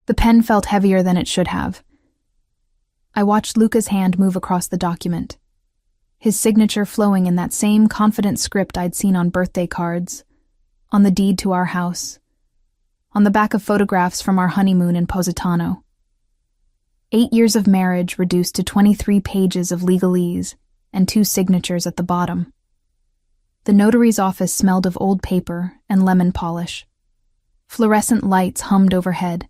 The pen felt heavier than it should have. I watched Luca's hand move across the document, his signature flowing in that same confident script I'd seen on birthday cards, on the deed to our house, on the back of photographs from our honeymoon in Positano. 8 years of marriage reduced to 23 pages of legalese and 2 signatures at the bottom. The notary's office smelled of old paper and lemon polish. Fluorescent lights hummed overhead,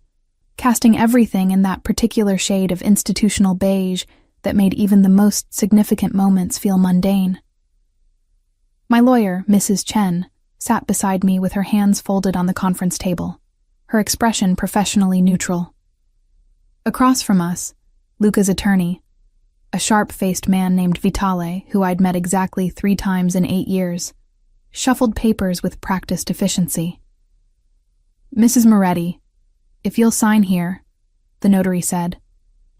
casting everything in that particular shade of institutional beige that made even the most significant moments feel mundane. My lawyer, Mrs. Chen, sat beside me with her hands folded on the conference table, her expression professionally neutral. Across from us, Luca's attorney, a sharp-faced man named Vitale, who I'd met exactly 3 times in 8 years, shuffled papers with practiced efficiency. "Mrs. Moretti, if you'll sign here," the notary said,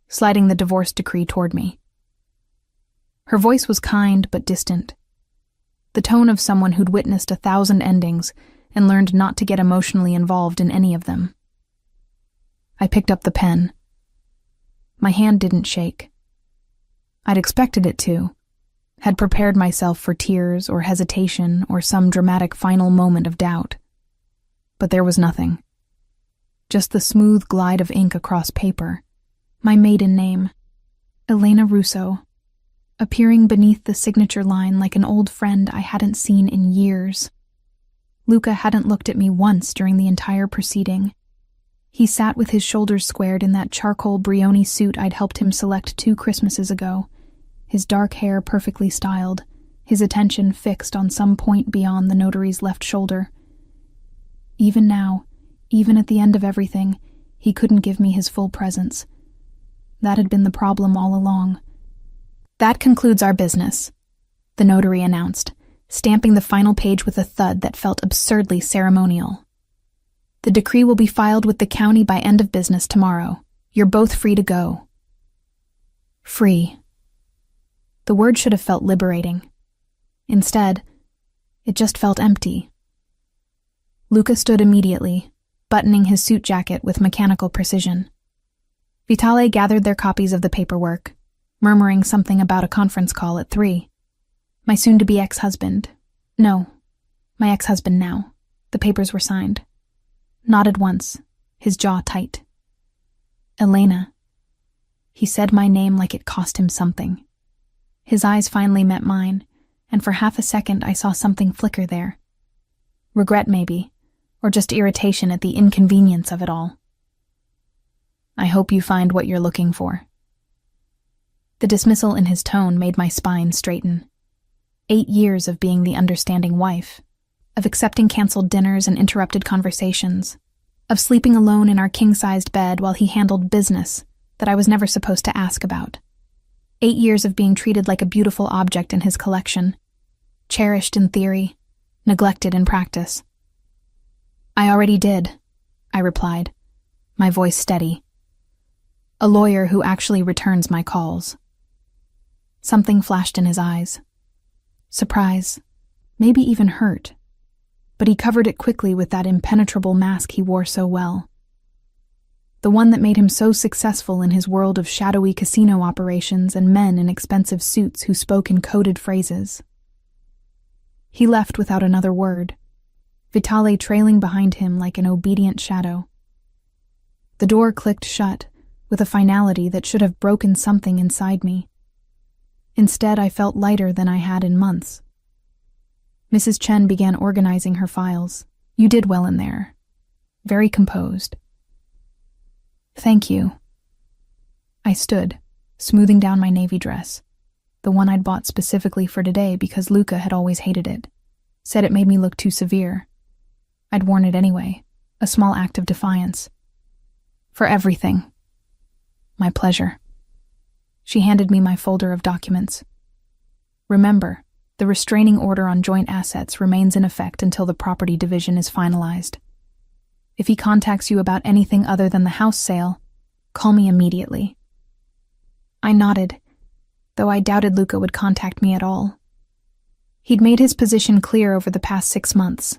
sliding the divorce decree toward me. Her voice was kind but distant, the tone of someone who'd witnessed 1,000 endings and learned not to get emotionally involved in any of them. I picked up the pen. My hand didn't shake. I'd expected it to, had prepared myself for tears or hesitation or some dramatic final moment of doubt. But there was nothing. Just the smooth glide of ink across paper, my maiden name, Elena Russo, appearing beneath the signature line like an old friend I hadn't seen in years. Luca hadn't looked at me once during the entire proceeding. He sat with his shoulders squared in that charcoal Brioni suit I'd helped him select 2 Christmases ago, his dark hair perfectly styled, his attention fixed on some point beyond the notary's left shoulder. Even now, even at the end of everything, he couldn't give me his full presence. That had been the problem all along. "That concludes our business," the notary announced, stamping the final page with a thud that felt absurdly ceremonial. "The decree will be filed with the county by end of business tomorrow. You're both free to go." Free. The word should have felt liberating. Instead, it just felt empty. Luca stood immediately, buttoning his suit jacket with mechanical precision. Vitale gathered their copies of the paperwork, murmuring something about a conference call at 3. My soon-to-be ex-husband. No, my ex-husband now. The papers were signed. Nodded once, his jaw tight. "Elena." He said my name like it cost him something. His eyes finally met mine, and for half a second I saw something flicker there. Regret, maybe, or just irritation at the inconvenience of it all. "I hope you find what you're looking for." The dismissal in his tone made my spine straighten. 8 years of being the understanding wife, of accepting canceled dinners and interrupted conversations, of sleeping alone in our king-sized bed while he handled business that I was never supposed to ask about. 8 years of being treated like a beautiful object in his collection, cherished in theory, neglected in practice. "I already did," I replied, my voice steady. "A lawyer who actually returns my calls." Something flashed in his eyes. Surprise, maybe even hurt, but he covered it quickly with that impenetrable mask he wore so well. The one that made him so successful in his world of shadowy casino operations and men in expensive suits who spoke in coded phrases. He left without another word, Vitale trailing behind him like an obedient shadow. The door clicked shut with a finality that should have broken something inside me. Instead, I felt lighter than I had in months. Mrs. Chen began organizing her files. "You did well in there. Very composed." "Thank you." I stood, smoothing down my navy dress, the one I'd bought specifically for today because Luca had always hated it, said it made me look too severe. I'd worn it anyway, a small act of defiance. "For everything." "My pleasure." She handed me my folder of documents. "Remember, the restraining order on joint assets remains in effect until the property division is finalized. If he contacts you about anything other than the house sale, call me immediately." I nodded, though I doubted Luca would contact me at all. He'd made his position clear over the past 6 months.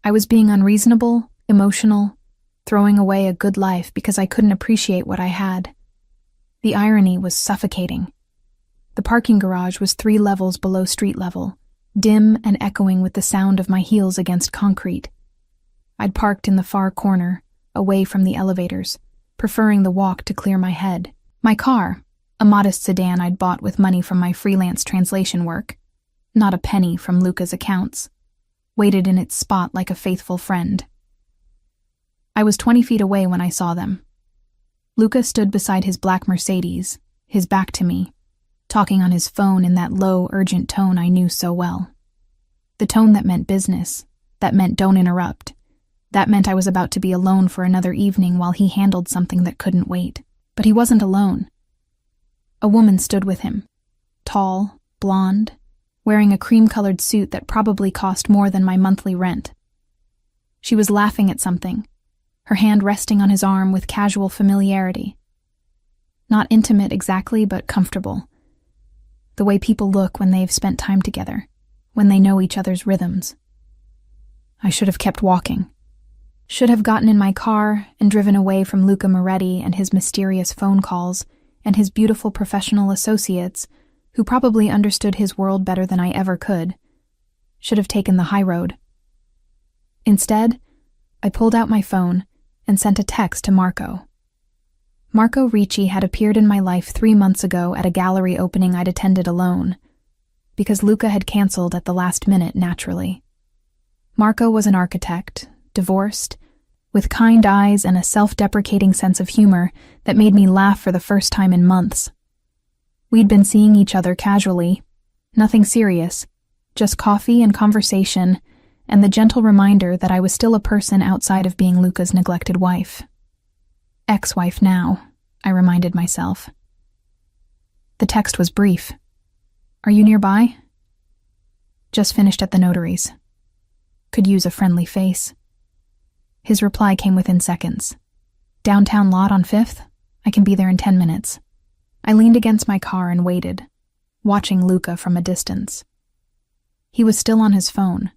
I was being unreasonable, emotional, throwing away a good life because I couldn't appreciate what I had. The irony was suffocating. The parking garage was 3 levels below street level, dim and echoing with the sound of my heels against concrete. I'd parked in the far corner, away from the elevators, preferring the walk to clear my head. My car, a modest sedan I'd bought with money from my freelance translation work, not a penny from Luca's accounts, waited in its spot like a faithful friend. I was 20 feet away when I saw them. Luca stood beside his black Mercedes, his back to me, talking on his phone in that low, urgent tone I knew so well. The tone that meant business, that meant don't interrupt, that meant I was about to be alone for another evening while he handled something that couldn't wait. But he wasn't alone. A woman stood with him, tall, blonde, wearing a cream-colored suit that probably cost more than my monthly rent. She was laughing at something, her hand resting on his arm with casual familiarity. Not intimate exactly, but comfortable. The way people look when they've spent time together, when they know each other's rhythms. I should have kept walking. Should have gotten in my car and driven away from Luca Moretti and his mysterious phone calls and his beautiful professional associates, who probably understood his world better than I ever could. Should have taken the high road. Instead, I pulled out my phone and sent a text to Marco. Marco Ricci had appeared in my life 3 months ago at a gallery opening I'd attended alone, because Luca had canceled at the last minute, naturally. Marco was an architect, divorced, with kind eyes and a self-deprecating sense of humor that made me laugh for the first time in months. We'd been seeing each other casually, nothing serious, just coffee and conversation, and the gentle reminder that I was still a person outside of being Luca's neglected wife. Ex-wife now, I reminded myself. The text was brief. Are you nearby? Just finished at the notary's. Could use a friendly face. His reply came within seconds. Downtown lot on 5th? I can be there in 10 minutes. I leaned against my car and waited, watching Luca from a distance. He was still on his phone,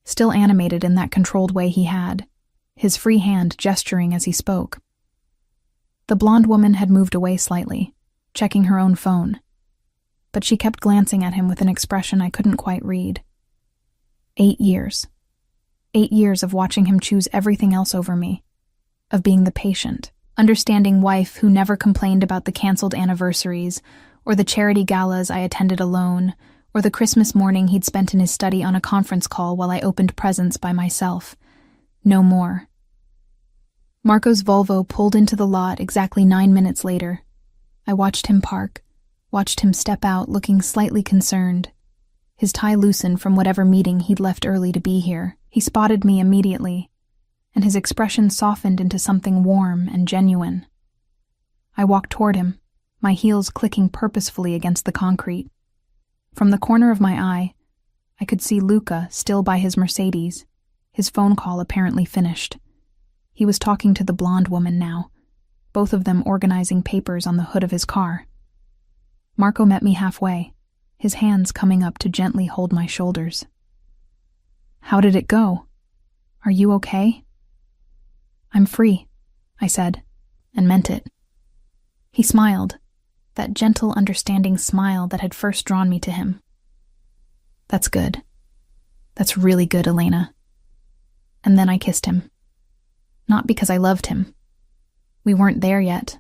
still animated in that controlled way he had, his free hand gesturing as he spoke. The blonde woman had moved away slightly, checking her own phone, but she kept glancing at him with an expression I couldn't quite read. 8 years. 8 years of watching him choose everything else over me, of being the patient, understanding wife who never complained about the canceled anniversaries, or the charity galas I attended alone, or the Christmas morning he'd spent in his study on a conference call while I opened presents by myself. No more. Marco's Volvo pulled into the lot exactly 9 minutes later. I watched him park, watched him step out looking slightly concerned. His tie loosened from whatever meeting he'd left early to be here. He spotted me immediately, and his expression softened into something warm and genuine. I walked toward him, my heels clicking purposefully against the concrete. From the corner of my eye, I could see Luca still by his Mercedes, his phone call apparently finished. He was talking to the blonde woman now, both of them organizing papers on the hood of his car. Marco met me halfway, his hands coming up to gently hold my shoulders. How did it go? Are you okay? I'm free, I said, and meant it. He smiled, that gentle, understanding smile that had first drawn me to him. That's good. That's really good, Elena. And then I kissed him. Not because I loved him. We weren't there yet.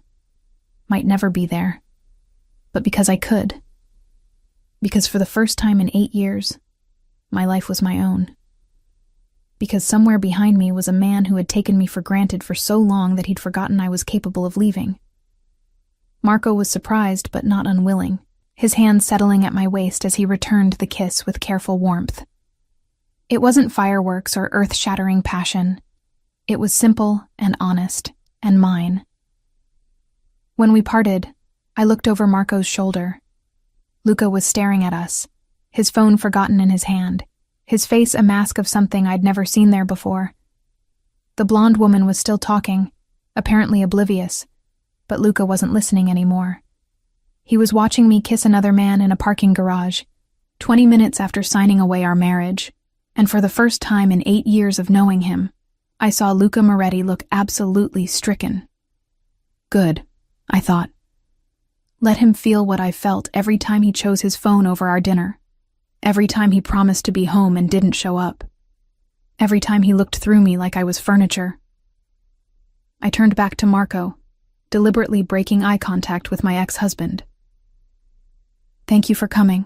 Might never be there. But because I could. Because for the first time in 8 years, my life was my own. Because somewhere behind me was a man who had taken me for granted for so long that he'd forgotten I was capable of leaving. Marco was surprised but not unwilling, his hand settling at my waist as he returned the kiss with careful warmth. It wasn't fireworks or earth-shattering passion. It was simple and honest, and mine. When we parted, I looked over Marco's shoulder. Luca was staring at us, his phone forgotten in his hand, his face a mask of something I'd never seen there before. The blonde woman was still talking, apparently oblivious, but Luca wasn't listening anymore. He was watching me kiss another man in a parking garage, 20 minutes after signing away our marriage, and for the first time in 8 years of knowing him, I saw Luca Moretti look absolutely stricken. Good, I thought. Let him feel what I felt every time he chose his phone over our dinner. Every time he promised to be home and didn't show up. Every time he looked through me like I was furniture. I turned back to Marco, deliberately breaking eye contact with my ex-husband. Thank you for coming.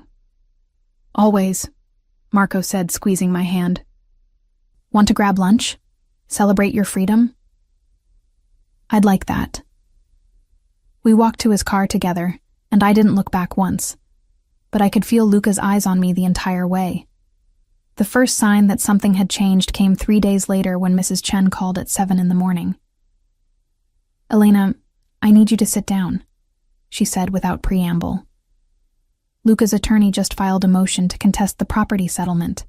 Always, Marco said, squeezing my hand. Want to grab lunch? Celebrate your freedom? I'd like that. We walked to his car together, and I didn't look back once, but I could feel Luca's eyes on me the entire way. The first sign that something had changed came 3 days later when Mrs. Chen called at 7 in the morning. Elena, I need you to sit down, she said without preamble. Luca's attorney just filed a motion to contest the property settlement.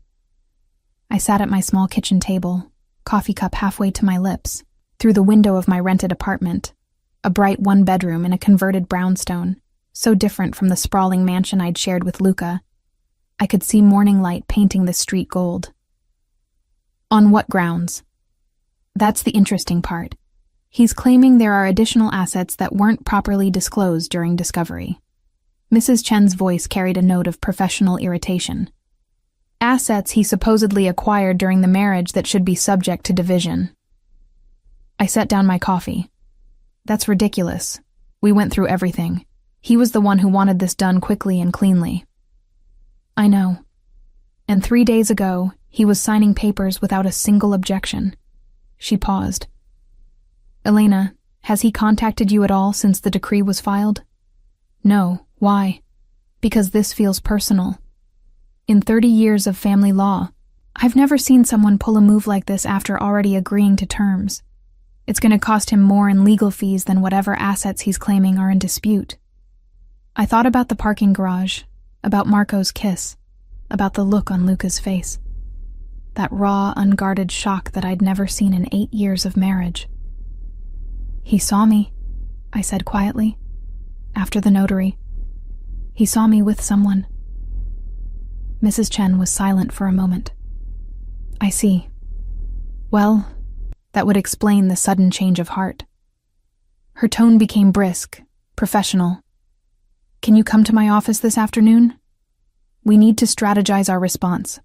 I sat at my small kitchen table, coffee cup halfway to my lips, through the window of my rented apartment, a bright one-bedroom in a converted brownstone, so different from the sprawling mansion I'd shared with Luca. I could see morning light painting the street gold. On what grounds? That's the interesting part. He's claiming there are additional assets that weren't properly disclosed during discovery. Mrs. Chen's voice carried a note of professional irritation. Assets he supposedly acquired during the marriage that should be subject to division. I set down my coffee. That's ridiculous. We went through everything. He was the one who wanted this done quickly and cleanly. I know. And 3 days ago, he was signing papers without a single objection. She paused. Elena, has he contacted you at all since the decree was filed? No. Why? Because this feels personal. In 30 years of family law, I've never seen someone pull a move like this after already agreeing to terms. It's going to cost him more in legal fees than whatever assets he's claiming are in dispute. I thought about the parking garage, about Marco's kiss, about the look on Luca's face. That raw, unguarded shock that I'd never seen in 8 years of marriage. He saw me, I said quietly, after the notary. He saw me with someone. Mrs. Chen was silent for a moment. I see. Well, that would explain the sudden change of heart. Her tone became brisk, professional. Can you come to my office this afternoon? We need to strategize our response.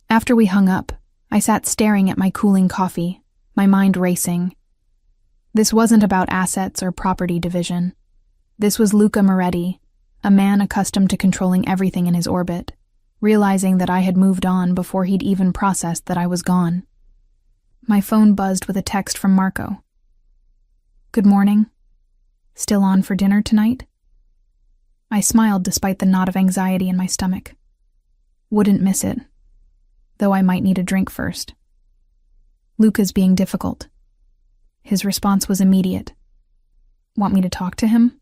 After we hung up, I sat staring at my cooling coffee, my mind racing. This wasn't about assets or property division. This was Luca Moretti, a man accustomed to controlling everything in his orbit, realizing that I had moved on before he'd even processed that I was gone. My phone buzzed with a text from Marco. Good morning. Still on for dinner tonight? I smiled despite the knot of anxiety in my stomach. Wouldn't miss it, though I might need a drink first. Luca's being difficult. His response was immediate. Want me to talk to him?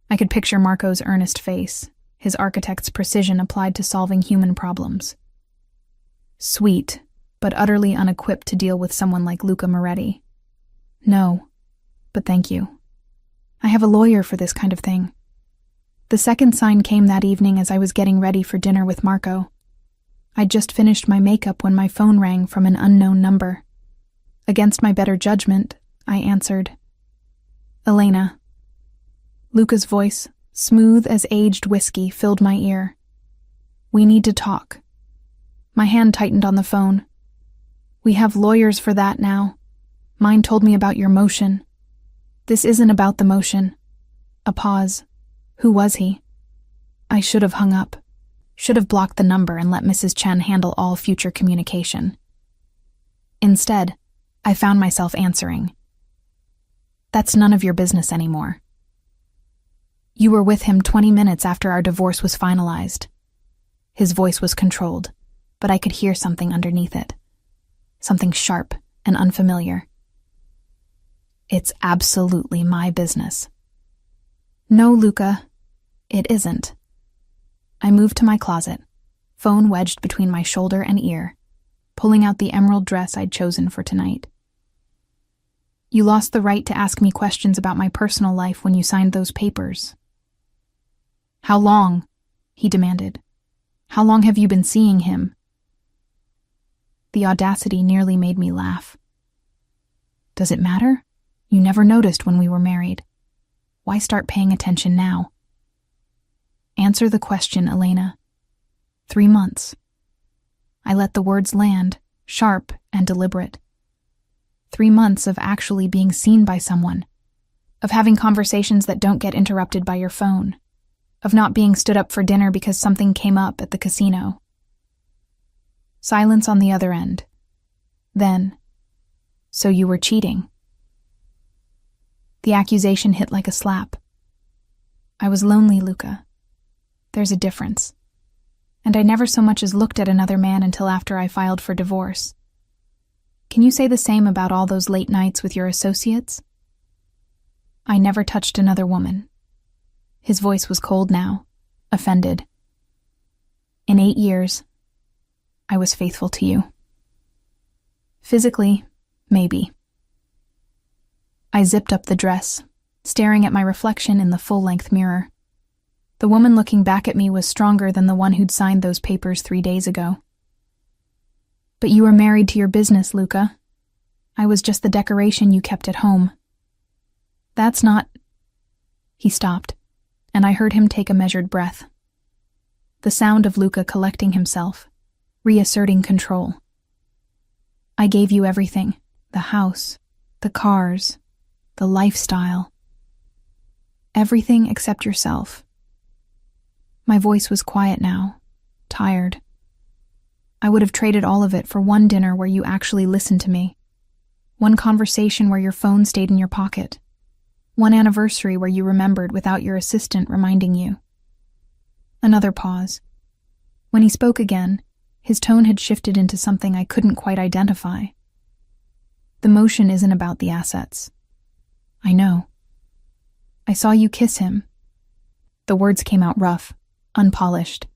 I could picture Marco's earnest face, his architect's precision applied to solving human problems. Sweet, but utterly unequipped to deal with someone like Luca Moretti. No, but thank you. I have a lawyer for this kind of thing. The second sign came that evening as I was getting ready for dinner with Marco. I'd just finished my makeup when my phone rang from an unknown number. Against my better judgment, I answered. Elena. Luca's voice, smooth as aged whiskey, filled my ear. We need to talk. My hand tightened on the phone. We have lawyers for that now. Mine told me about your motion. This isn't about the motion. A pause. Who was he? I should have hung up. Should have blocked the number and let Mrs. Chen handle all future communication. Instead, I found myself answering. That's none of your business anymore. You were with him 20 minutes after our divorce was finalized. His voice was controlled, but I could hear something underneath it. Something sharp and unfamiliar. It's absolutely my business. No, Luca, it isn't. I moved to my closet, phone wedged between my shoulder and ear, pulling out the emerald dress I'd chosen for tonight. You lost the right to ask me questions about my personal life when you signed those papers. How long? He demanded. How long have you been seeing him? The audacity nearly made me laugh. Does it matter? You never noticed when we were married. Why start paying attention now? Answer the question, Elena. 3 months. I let the words land, sharp and deliberate. 3 months of actually being seen by someone, of having conversations that don't get interrupted by your phone, of not being stood up for dinner because something came up at the casino. Silence on the other end. Then, so you were cheating. The accusation hit like a slap. I was lonely, Luca. There's a difference. And I never so much as looked at another man until after I filed for divorce. Can you say the same about all those late nights with your associates? I never touched another woman. His voice was cold now, offended. In 8 years, I was faithful to you. Physically, maybe. I zipped up the dress, staring at my reflection in the full-length mirror. The woman looking back at me was stronger than the one who'd signed those papers 3 days ago. But you were married to your business, Luca. I was just the decoration you kept at home. That's not... He stopped, and I heard him take a measured breath. The sound of Luca collecting himself, reasserting control. I gave you everything, the house, the cars, the lifestyle. Everything except yourself. My voice was quiet now, tired. I would have traded all of it for one dinner where you actually listened to me. One conversation where your phone stayed in your pocket. One anniversary where you remembered without your assistant reminding you. Another pause. When he spoke again, his tone had shifted into something I couldn't quite identify. The motion isn't about the assets. I know. I saw you kiss him. The words came out rough, unpolished.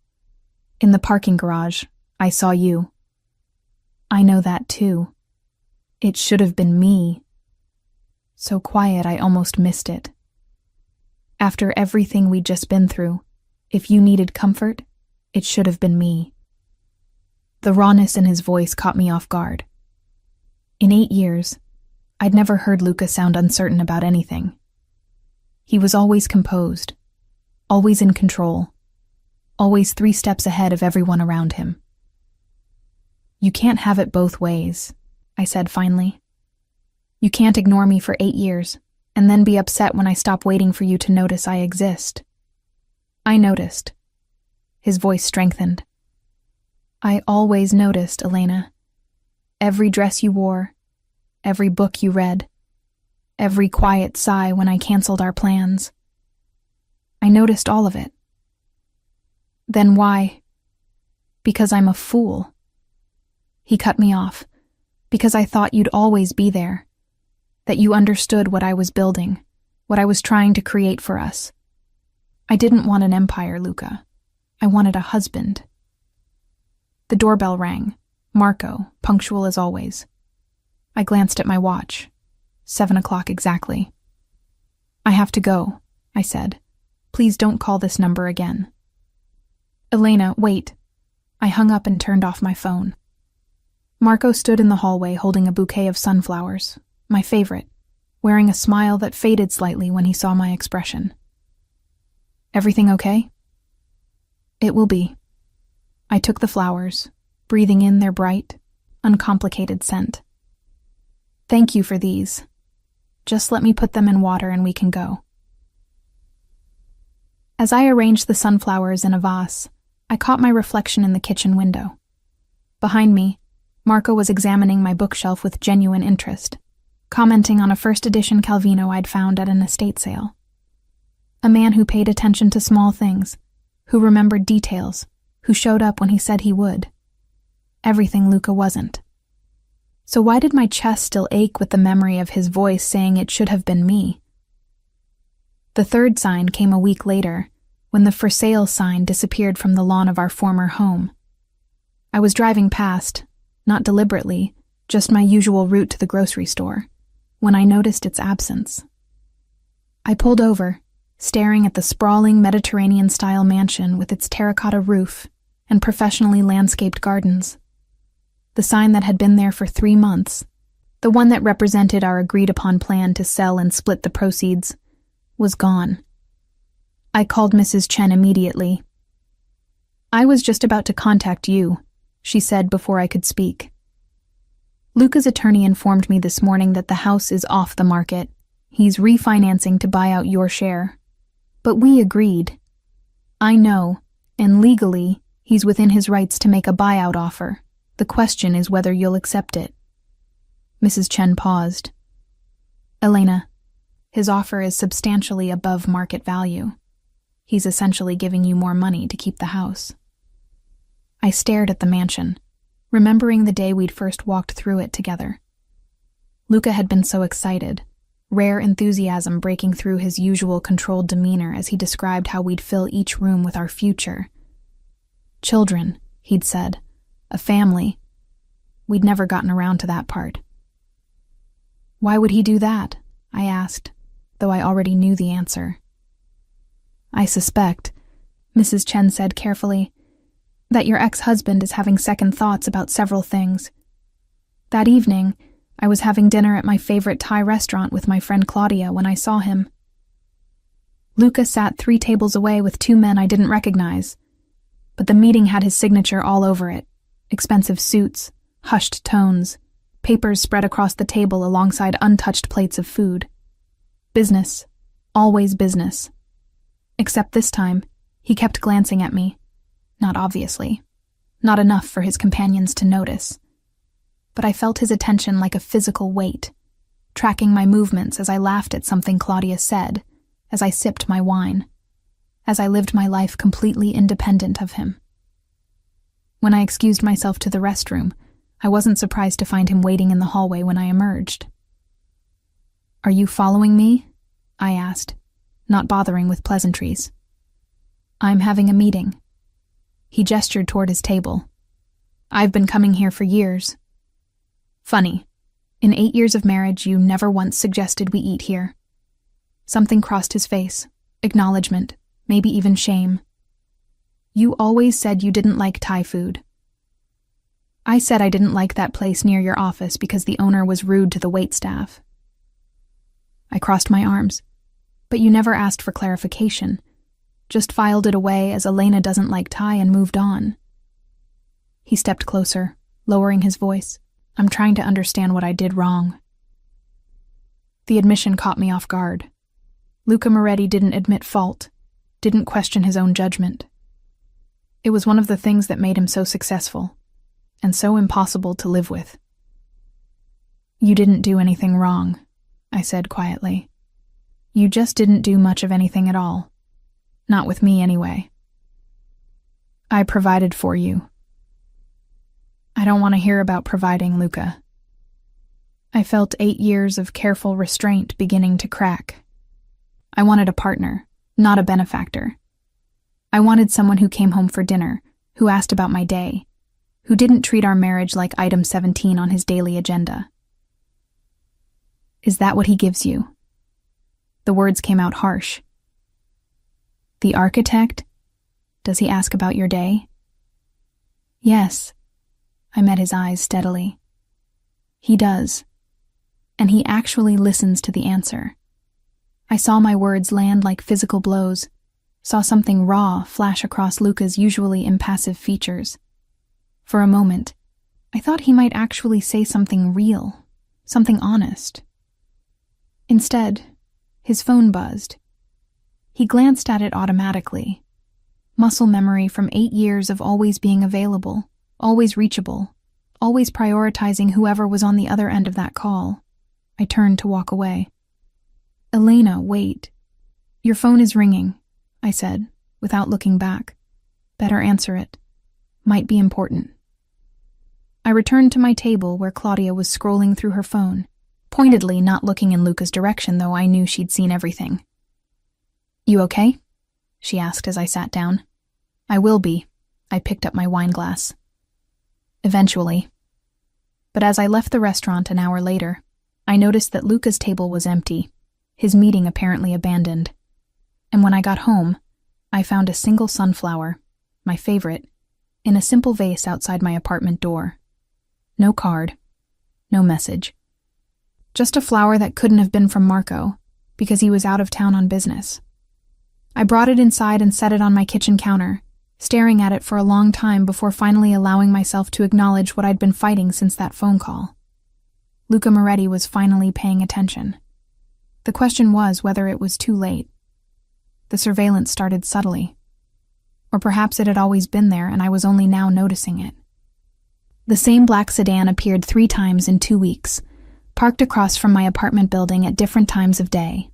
In the parking garage, I saw you. I know that too. It should have been me. So quiet I almost missed it. After everything we'd just been through, if you needed comfort, it should have been me. The rawness in his voice caught me off guard. In 8 years, I'd never heard Luca sound uncertain about anything. He was always composed, always in control, always 3 steps ahead of everyone around him. You can't have it both ways, I said finally. You can't ignore me for 8 years, and then be upset when I stop waiting for you to notice I exist. I noticed. His voice strengthened. I always noticed, Elena. Every dress you wore, every book you read, every quiet sigh when I canceled our plans. I noticed all of it. Then why? Because I'm a fool. He cut me off, because I thought you'd always be there, that you understood what I was building, what I was trying to create for us. I didn't want an empire, Luca. I wanted a husband. The doorbell rang. Marco, punctual as always. I glanced at my watch. 7 o'clock exactly. I have to go, I said. Please don't call this number again. Elena, wait. I hung up and turned off my phone. Marco stood in the hallway holding a bouquet of sunflowers, my favorite, wearing a smile that faded slightly when he saw my expression. Everything okay? It will be. I took the flowers, breathing in their bright, uncomplicated scent. Thank you for these. Just let me put them in water and we can go. As I arranged the sunflowers in a vase, I caught my reflection in the kitchen window. Behind me, Marco was examining my bookshelf with genuine interest, commenting on a first edition Calvino I'd found at an estate sale. A man who paid attention to small things, who remembered details, who showed up when he said he would. Everything Luca wasn't. So why did my chest still ache with the memory of his voice saying it should have been me? The third sign came a week later, when the for sale sign disappeared from the lawn of our former home. I was driving past, not deliberately, just my usual route to the grocery store, when I noticed its absence. I pulled over, staring at the sprawling Mediterranean-style mansion with its terracotta roof and professionally landscaped gardens. The sign that had been there for 3 months, the one that represented our agreed-upon plan to sell and split the proceeds, was gone. I called Mrs. Chen immediately. "I was just about to contact you," she said before I could speak. "Luca's attorney informed me this morning that the house is off the market. He's refinancing to buy out your share. But we agreed. I know, and legally, he's within his rights to make a buyout offer. The question is whether you'll accept it." Mrs. Chen paused. "Elena, his offer is substantially above market value. He's essentially giving you more money to keep the house." I stared at the mansion, remembering the day we'd first walked through it together. Luca had been so excited, rare enthusiasm breaking through his usual controlled demeanor as he described how we'd fill each room with our future. Children, he'd said. A family. We'd never gotten around to that part. "Why would he do that?" I asked, though I already knew the answer. "I suspect," Mrs. Chen said carefully, "that your ex-husband is having second thoughts about several things. That evening, I was having dinner at my favorite Thai restaurant with my friend Claudia when I saw him. Luca sat 3 tables away with 2 men I didn't recognize, but the meeting had his signature all over it. Expensive suits, hushed tones, papers spread across the table alongside untouched plates of food. Business. Always business. Except this time, he kept glancing at me. Not obviously. Not enough for his companions to notice. But I felt his attention like a physical weight, tracking my movements as I laughed at something Claudia said, as I sipped my wine, as I lived my life completely independent of him. When I excused myself to the restroom, I wasn't surprised to find him waiting in the hallway when I emerged. "Are you following me?" I asked, not bothering with pleasantries. "I'm having a meeting." He gestured toward his table. "I've been coming here for years. Funny, in 8 years of marriage, you never once suggested we eat here." Something crossed his face, acknowledgement, maybe even shame. "You always said you didn't like Thai food." "I said I didn't like that place near your office because the owner was rude to the waitstaff." I crossed my arms. "But you never asked for clarification. Just filed it away as Elena doesn't like Thai and moved on." He stepped closer, lowering his voice. "I'm trying to understand what I did wrong." The admission caught me off guard. Luca Moretti didn't admit fault, didn't question his own judgment. It was one of the things that made him so successful, and so impossible to live with. "You didn't do anything wrong," I said quietly. "You just didn't do much of anything at all. Not with me, anyway. I provided for you." "I don't want to hear about providing, Luca." I felt 8 years of careful restraint beginning to crack. I wanted a partner, not a benefactor. I wanted someone who came home for dinner, who asked about my day, who didn't treat our marriage like item 17 on his daily agenda. "Is that what he gives you?" The words came out harsh. "The architect? Does he ask about your day?" "Yes." I met his eyes steadily. "He does. And he actually listens to the answer." I saw my words land like physical blows, saw something raw flash across Luca's usually impassive features. For a moment, I thought he might actually say something real, something honest. Instead, his phone buzzed. He glanced at it automatically. Muscle memory from 8 years of always being available, always reachable, always prioritizing whoever was on the other end of that call. I turned to walk away. "Elena, wait. Your phone is ringing," I said, without looking back. "Better answer it. Might be important." I returned to my table where Claudia was scrolling through her phone, pointedly not looking in Luca's direction, though I knew she'd seen everything. "You okay?" she asked as I sat down. "I will be." I picked up my wine glass. "Eventually." But as I left the restaurant an hour later, I noticed that Luca's table was empty, his meeting apparently abandoned. And when I got home, I found a single sunflower, my favorite, in a simple vase outside my apartment door. No card. No message. Just a flower that couldn't have been from Marco, because he was out of town on business. I brought it inside and set it on my kitchen counter, staring at it for a long time before finally allowing myself to acknowledge what I'd been fighting since that phone call. Luca Moretti was finally paying attention. The question was whether it was too late. The surveillance started subtly. Or perhaps it had always been there and I was only now noticing it. The same black sedan appeared 3 times in 2 weeks, parked across from my apartment building at different times of day.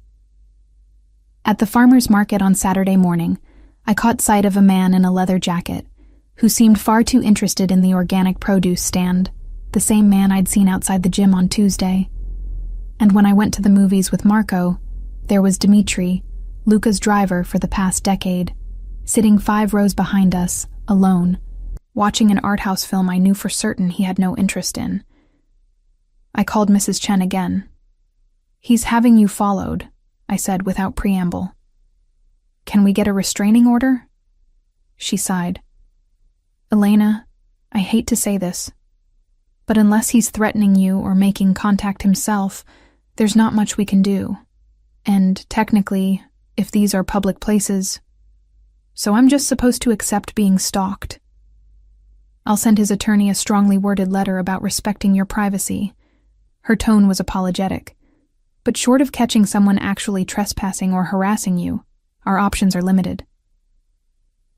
At the farmer's market on Saturday morning, I caught sight of a man in a leather jacket, who seemed far too interested in the organic produce stand, the same man I'd seen outside the gym on Tuesday. And when I went to the movies with Marco, there was Dimitri, Luca's driver for the past decade, sitting 5 rows behind us, alone, watching an art house film I knew for certain he had no interest in. I called Mrs. Chen again. "He's having you followed," I said without preamble. "Can we get a restraining order?" She sighed. "Elena, I hate to say this, but unless he's threatening you or making contact himself, there's not much we can do. And technically, if these are public places, so I'm just supposed to accept being stalked. I'll send his attorney a strongly worded letter about respecting your privacy." Her tone was apologetic. "But short of catching someone actually trespassing or harassing you, our options are limited."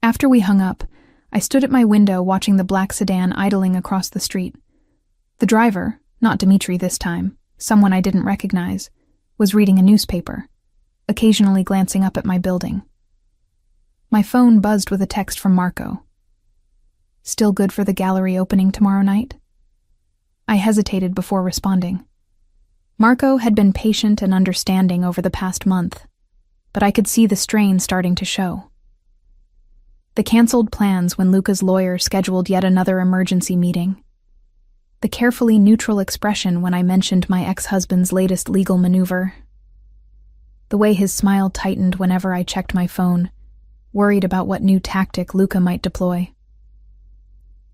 After we hung up, I stood at my window watching the black sedan idling across the street. The driver, not Dimitri this time, someone I didn't recognize, was reading a newspaper, occasionally glancing up at my building. My phone buzzed with a text from Marco. "Still good for the gallery opening tomorrow night?" I hesitated before responding. Marco had been patient and understanding over the past month, but I could see the strain starting to show. The canceled plans when Luca's lawyer scheduled yet another emergency meeting. The carefully neutral expression when I mentioned my ex-husband's latest legal maneuver. The way his smile tightened whenever I checked my phone, worried about what new tactic Luca might deploy.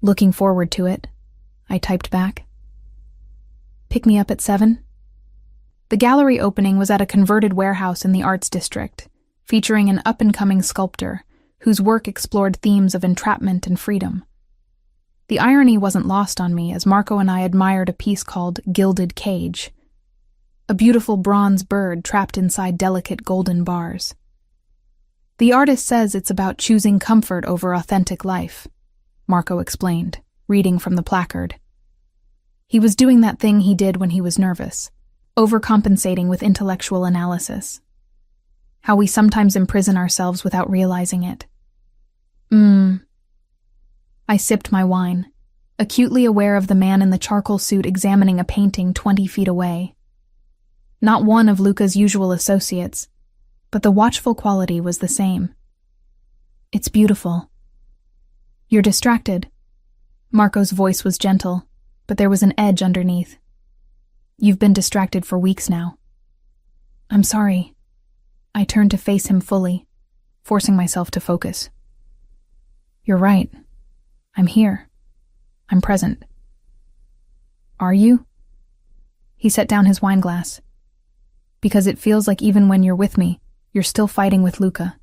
"Looking forward to it," I typed back. "Pick me up at 7? The gallery opening was at a converted warehouse in the Arts District, featuring an up-and-coming sculptor whose work explored themes of entrapment and freedom. The irony wasn't lost on me as Marco and I admired a piece called Gilded Cage, a beautiful bronze bird trapped inside delicate golden bars. "The artist says it's about choosing comfort over authentic life," Marco explained, reading from the placard. He was doing that thing he did when he was nervous, overcompensating with intellectual analysis. How we sometimes imprison ourselves without realizing it. I sipped my wine, acutely aware of the man in the charcoal suit examining a painting 20 feet away. Not one of Luca's usual associates, but the watchful quality was the same. "It's beautiful." "You're distracted." Marco's voice was gentle, but there was an edge underneath. "You've been distracted for weeks now." "I'm sorry." I turned to face him fully, forcing myself to focus. "You're right. I'm here. I'm present." "Are you?" He set down his wine glass. "Because it feels like even when you're with me, you're still fighting with Luca,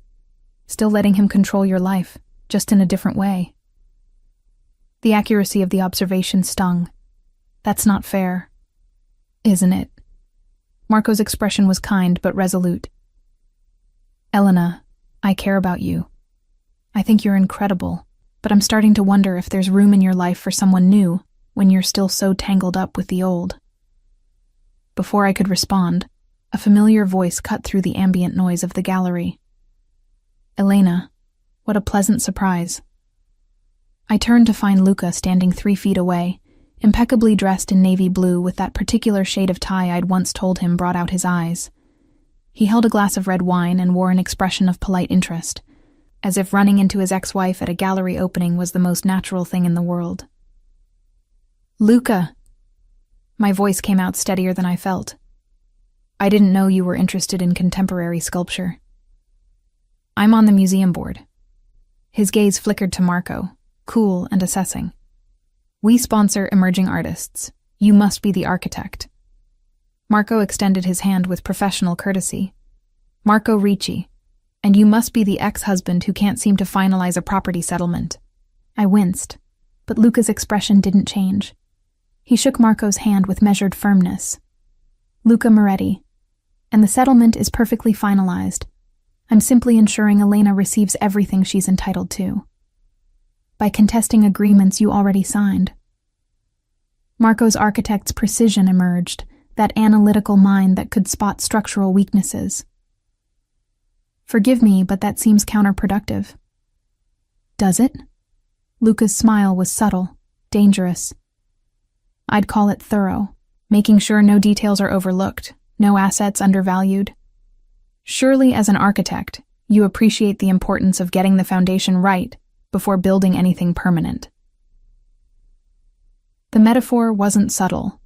still letting him control your life, just in a different way." The accuracy of the observation stung. "That's not fair." "Isn't it?" Marco's expression was kind but resolute. "Elena, I care about you. I think you're incredible, but I'm starting to wonder if there's room in your life for someone new when you're still so tangled up with the old." Before I could respond, a familiar voice cut through the ambient noise of the gallery. "Elena, what a pleasant surprise." I turned to find Luca standing 3 feet away, impeccably dressed in navy blue with that particular shade of tie I'd once told him brought out his eyes. He held a glass of red wine and wore an expression of polite interest, as if running into his ex-wife at a gallery opening was the most natural thing in the world. "Luca!" My voice came out steadier than I felt. "I didn't know you were interested in contemporary sculpture." "I'm on the museum board." His gaze flickered to Marco, cool and assessing. We sponsor emerging artists. You must be the architect. Marco extended his hand with professional courtesy. Marco Ricci. And you must be the ex-husband who can't seem to finalize a property settlement. I winced, but Luca's expression didn't change. He shook Marco's hand with measured firmness. Luca Moretti. And the settlement is perfectly finalized. I'm simply ensuring Elena receives everything she's entitled to. By contesting agreements you already signed. Marco's architect's precision emerged, that analytical mind that could spot structural weaknesses. Forgive me, but that seems counterproductive. Does it? Luca's smile was subtle, dangerous. I'd call it thorough, making sure no details are overlooked, no assets undervalued. Surely, as an architect, you appreciate the importance of getting the foundation right before building anything permanent. The metaphor wasn't subtle.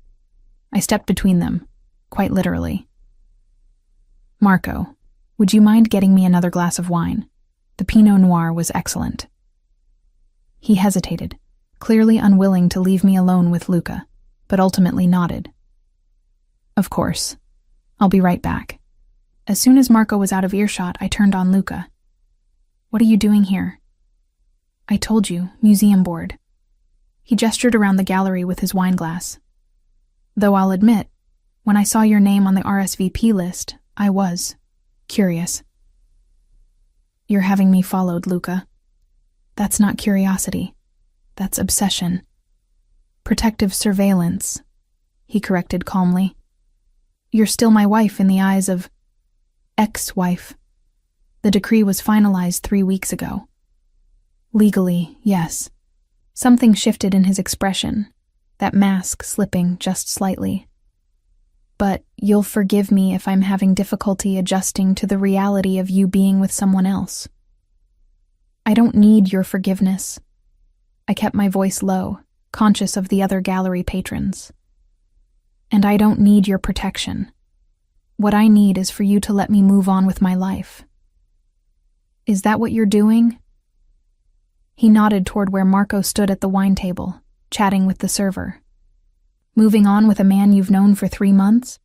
I stepped between them, quite literally. Marco, would you mind getting me another glass of wine? The Pinot Noir was excellent. He hesitated, clearly unwilling to leave me alone with Luca, but ultimately nodded. Of course. I'll be right back. As soon as Marco was out of earshot, I turned on Luca. What are you doing here? I told you, museum board. He gestured around the gallery with his wine glass. Though I'll admit, when I saw your name on the RSVP list, I was curious. You're having me followed, Luca. That's not curiosity. That's obsession. Protective surveillance, he corrected calmly. You're still my wife in the eyes of ex-wife. The decree was finalized 3 weeks ago. Legally, yes. Something shifted in his expression, that mask slipping just slightly. But you'll forgive me if I'm having difficulty adjusting to the reality of you being with someone else. I don't need your forgiveness. I kept my voice low, conscious of the other gallery patrons. And I don't need your protection. What I need is for you to let me move on with my life. Is that what you're doing? He nodded toward where Marco stood at the wine table, chatting with the server. Moving on with a man you've known for 3 months?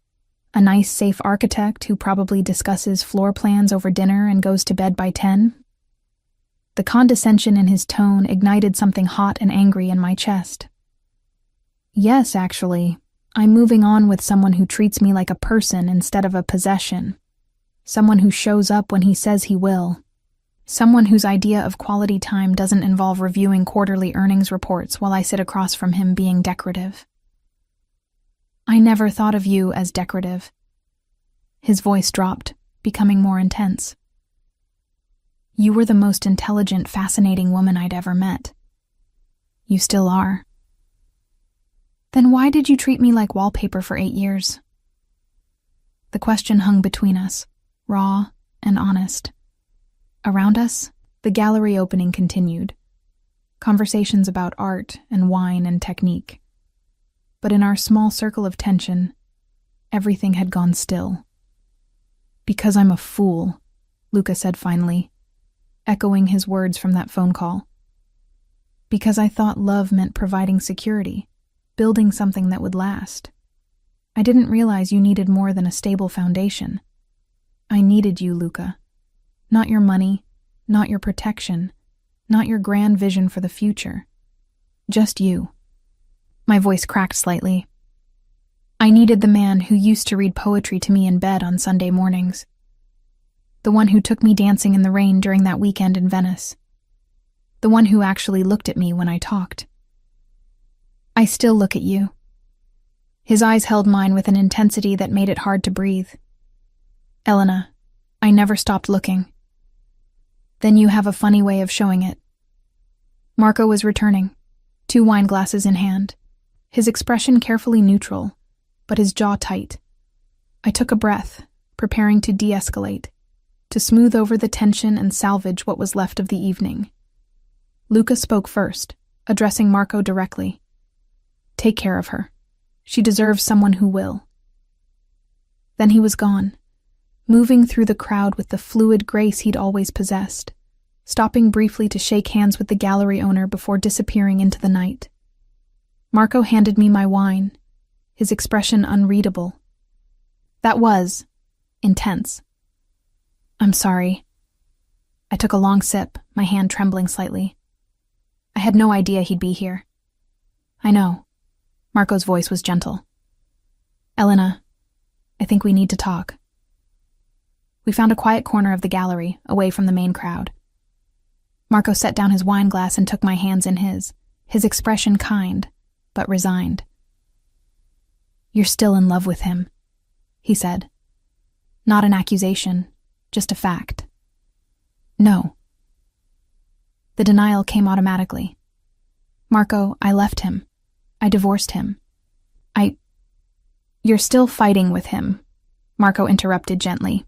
A nice, safe architect who probably discusses floor plans over dinner and goes to bed by 10? The condescension in his tone ignited something hot and angry in my chest. Yes, actually, I'm moving on with someone who treats me like a person instead of a possession. Someone who shows up when he says he will. Someone whose idea of quality time doesn't involve reviewing quarterly earnings reports while I sit across from him being decorative. I never thought of you as decorative. His voice dropped, becoming more intense. You were the most intelligent, fascinating woman I'd ever met. You still are. Then why did you treat me like wallpaper for 8 years? The question hung between us, raw and honest. Around us, the gallery opening continued. Conversations about art and wine and technique. But in our small circle of tension, everything had gone still. Because I'm a fool, Luca said finally, echoing his words from that phone call. Because I thought love meant providing security, building something that would last. I didn't realize you needed more than a stable foundation. I needed you, Luca. Not your money, not your protection, not your grand vision for the future. Just you. My voice cracked slightly. I needed the man who used to read poetry to me in bed on Sunday mornings. The one who took me dancing in the rain during that weekend in Venice. The one who actually looked at me when I talked. I still look at you. His eyes held mine with an intensity that made it hard to breathe. Elena, I never stopped looking. Then you have a funny way of showing it. Marco was returning, 2 wine glasses in hand, his expression carefully neutral, but his jaw tight. I took a breath, preparing to de-escalate, to smooth over the tension and salvage what was left of the evening. Luca spoke first, addressing Marco directly. Take care of her. She deserves someone who will. Then he was gone, moving through the crowd with the fluid grace he'd always possessed, stopping briefly to shake hands with the gallery owner before disappearing into the night. Marco handed me my wine, his expression unreadable. That was intense. I'm sorry. I took a long sip, my hand trembling slightly. I had no idea he'd be here. I know. Marco's voice was gentle. Elena, I think we need to talk. We found a quiet corner of the gallery, away from the main crowd. Marco set down his wine glass and took my hands in his expression kind, but resigned. You're still in love with him, he said. Not an accusation, just a fact. No. The denial came automatically. Marco, I left him. I divorced him. You're still fighting with him, Marco interrupted gently.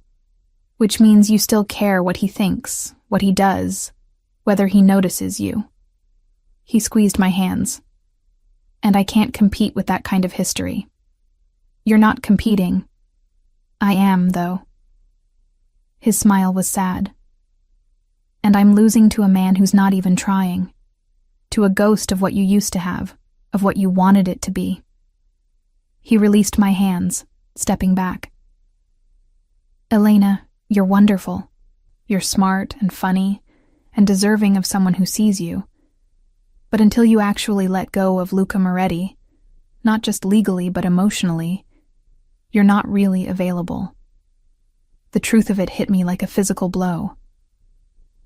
Which means you still care what he thinks, what he does, whether he notices you. He squeezed my hands. And I can't compete with that kind of history. You're not competing. I am, though. His smile was sad. And I'm losing to a man who's not even trying. To a ghost of what you used to have, of what you wanted it to be. He released my hands, stepping back. Elena, you're wonderful. You're smart and funny, and deserving of someone who sees you. But until you actually let go of Luca Moretti, not just legally but emotionally, you're not really available. The truth of it hit me like a physical blow.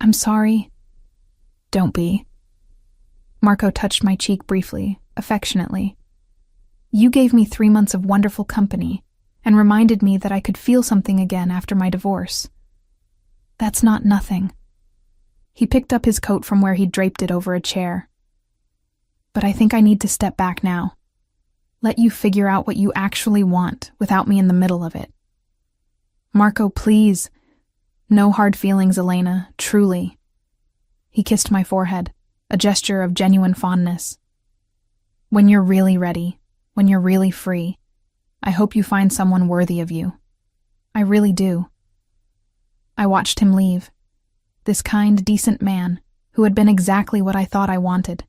I'm sorry. Don't be. Marco touched my cheek briefly, affectionately. You gave me 3 months of wonderful company and reminded me that I could feel something again after my divorce. That's not nothing. He picked up his coat from where he'd draped it over a chair. But I think I need to step back now. Let you figure out what you actually want without me in the middle of it. Marco, please. No hard feelings, Elena, truly. He kissed my forehead, a gesture of genuine fondness. When you're really ready, when you're really free, I hope you find someone worthy of you. I really do. I watched him leave. This kind, decent man who had been exactly what I thought I wanted.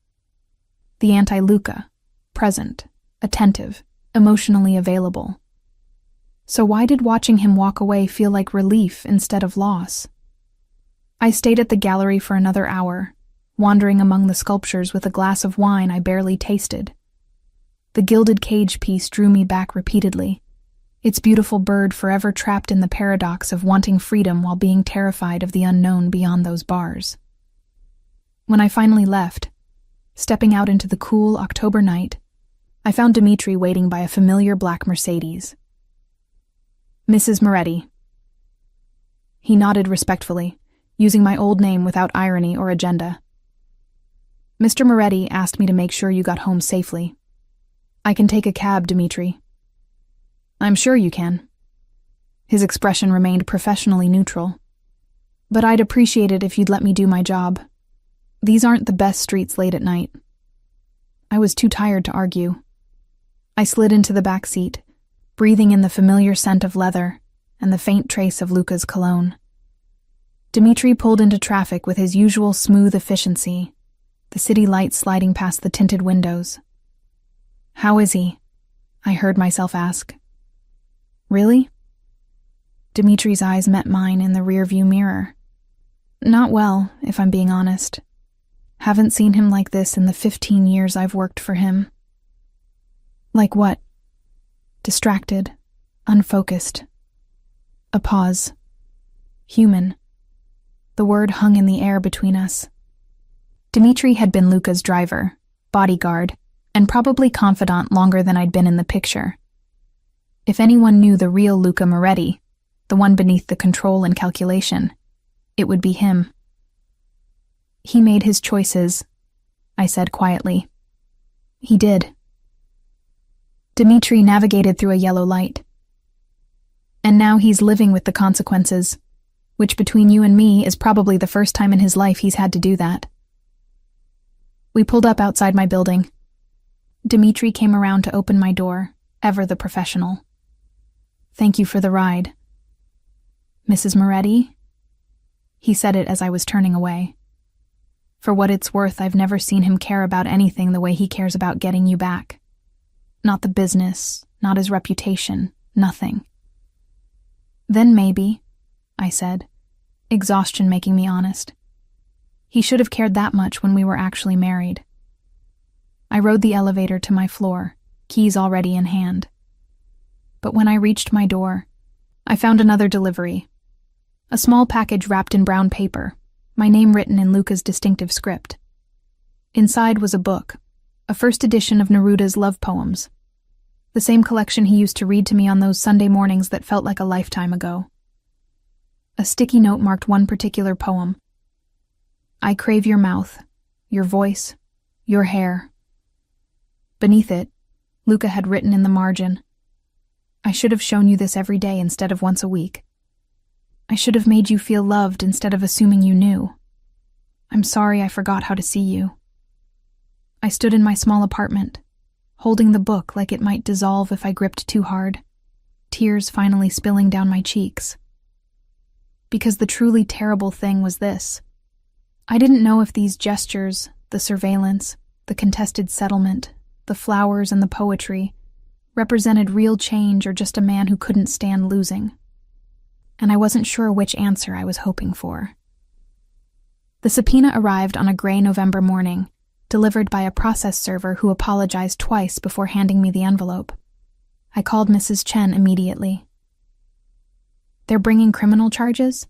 The anti-Luca, present, attentive, emotionally available. So why did watching him walk away feel like relief instead of loss? I stayed at the gallery for another hour, wandering among the sculptures with a glass of wine I barely tasted. The gilded cage piece drew me back repeatedly, its beautiful bird forever trapped in the paradox of wanting freedom while being terrified of the unknown beyond those bars. When I finally left, stepping out into the cool October night, I found Dimitri waiting by a familiar black Mercedes. Mrs. Moretti. He nodded respectfully, using my old name without irony or agenda. Mr. Moretti asked me to make sure you got home safely. I can take a cab, Dimitri. I'm sure you can. His expression remained professionally neutral. But I'd appreciate it if you'd let me do my job. These aren't the best streets late at night. I was too tired to argue. I slid into the back seat, breathing in the familiar scent of leather and the faint trace of Luca's cologne. Dimitri pulled into traffic with his usual smooth efficiency, the city lights sliding past the tinted windows. How is he? I heard myself ask. Really? Dimitri's eyes met mine in the rearview mirror. Not well, if I'm being honest. Haven't seen him like this in the 15 years I've worked for him. Like what? Distracted, unfocused. A pause. Human. The word hung in the air between us. Dimitri had been Luca's driver, bodyguard, and probably confidant longer than I'd been in the picture. If anyone knew the real Luca Moretti, the one beneath the control and calculation, it would be him. He made his choices, I said quietly. He did. Dimitri navigated through a yellow light. And now he's living with the consequences, which between you and me is probably the first time in his life he's had to do that. We pulled up outside my building. Dimitri came around to open my door, ever the professional. Thank you for the ride. Mrs. Moretti? He said it as I was turning away. For what it's worth, I've never seen him care about anything the way he cares about getting you back. Not the business, not his reputation, nothing. Then maybe, I said, exhaustion making me honest. He should have cared that much when we were actually married. I rode the elevator to my floor, keys already in hand. But when I reached my door, I found another delivery. A small package wrapped in brown paper, my name written in Luca's distinctive script. Inside was a book, a first edition of Neruda's love poems, the same collection he used to read to me on those Sunday mornings that felt like a lifetime ago. A sticky note marked one particular poem. I crave your mouth, your voice, your hair. Beneath it, Luca had written in the margin, I should have shown you this every day instead of once a week. I should have made you feel loved instead of assuming you knew. I'm sorry I forgot how to see you. I stood in my small apartment, holding the book like it might dissolve if I gripped too hard, tears finally spilling down my cheeks. Because the truly terrible thing was this. I didn't know if these gestures, the surveillance, the contested settlement, the flowers and the poetry, represented real change or just a man who couldn't stand losing. And I wasn't sure which answer I was hoping for. The subpoena arrived on a gray November morning, delivered by a process server who apologized twice before handing me the envelope. I called Mrs. Chen immediately. They're bringing criminal charges?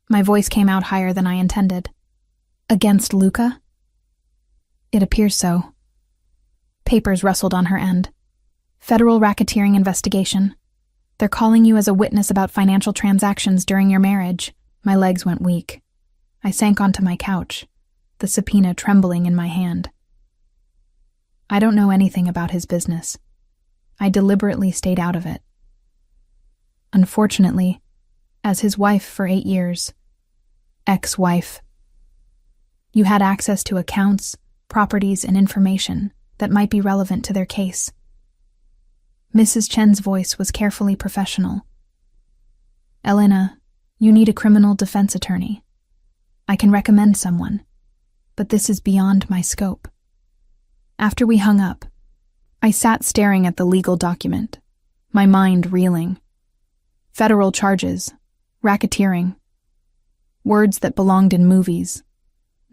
My voice came out higher than I intended. Against Luca? It appears so. Papers rustled on her end. Federal racketeering investigation. They're calling you as a witness about financial transactions during your marriage. My legs went weak. I sank onto my couch, the subpoena trembling in my hand. I don't know anything about his business. I deliberately stayed out of it. Unfortunately, as his wife for 8 years, ex-wife, you had access to accounts, properties, and information that might be relevant to their case. Mrs. Chen's voice was carefully professional. Elena, you need a criminal defense attorney. I can recommend someone, but this is beyond my scope. After we hung up, I sat staring at the legal document, my mind reeling. Federal charges, racketeering, words that belonged in movies,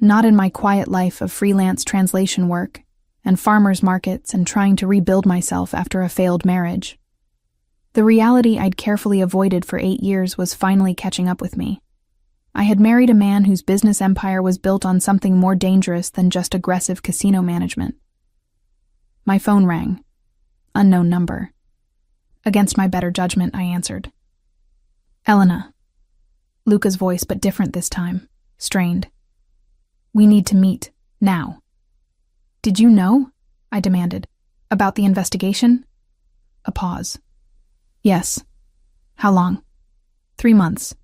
not in my quiet life of freelance translation work and farmers markets and trying to rebuild myself after a failed marriage. The reality I'd carefully avoided for 8 years was finally catching up with me. I had married a man whose business empire was built on something more dangerous than just aggressive casino management. My phone rang. Unknown number. Against my better judgment, I answered. Elena. Luca's voice, but different this time, strained. We need to meet, now. Did you know? I demanded. About the investigation? A pause. Yes. How long? 3 months.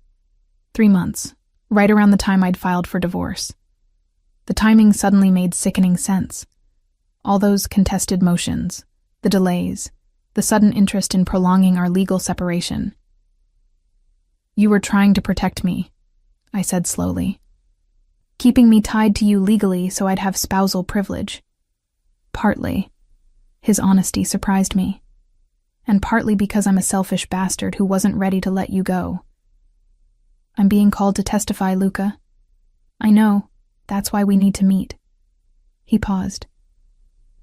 3 months, right around the time I'd filed for divorce. The timing suddenly made sickening sense. All those contested motions, the delays, the sudden interest in prolonging our legal separation. You were trying to protect me, I said slowly. Keeping me tied to you legally so I'd have spousal privilege. Partly. His honesty surprised me. And partly because I'm a selfish bastard who wasn't ready to let you go. I'm being called to testify, Luca. I know. That's why we need to meet. He paused.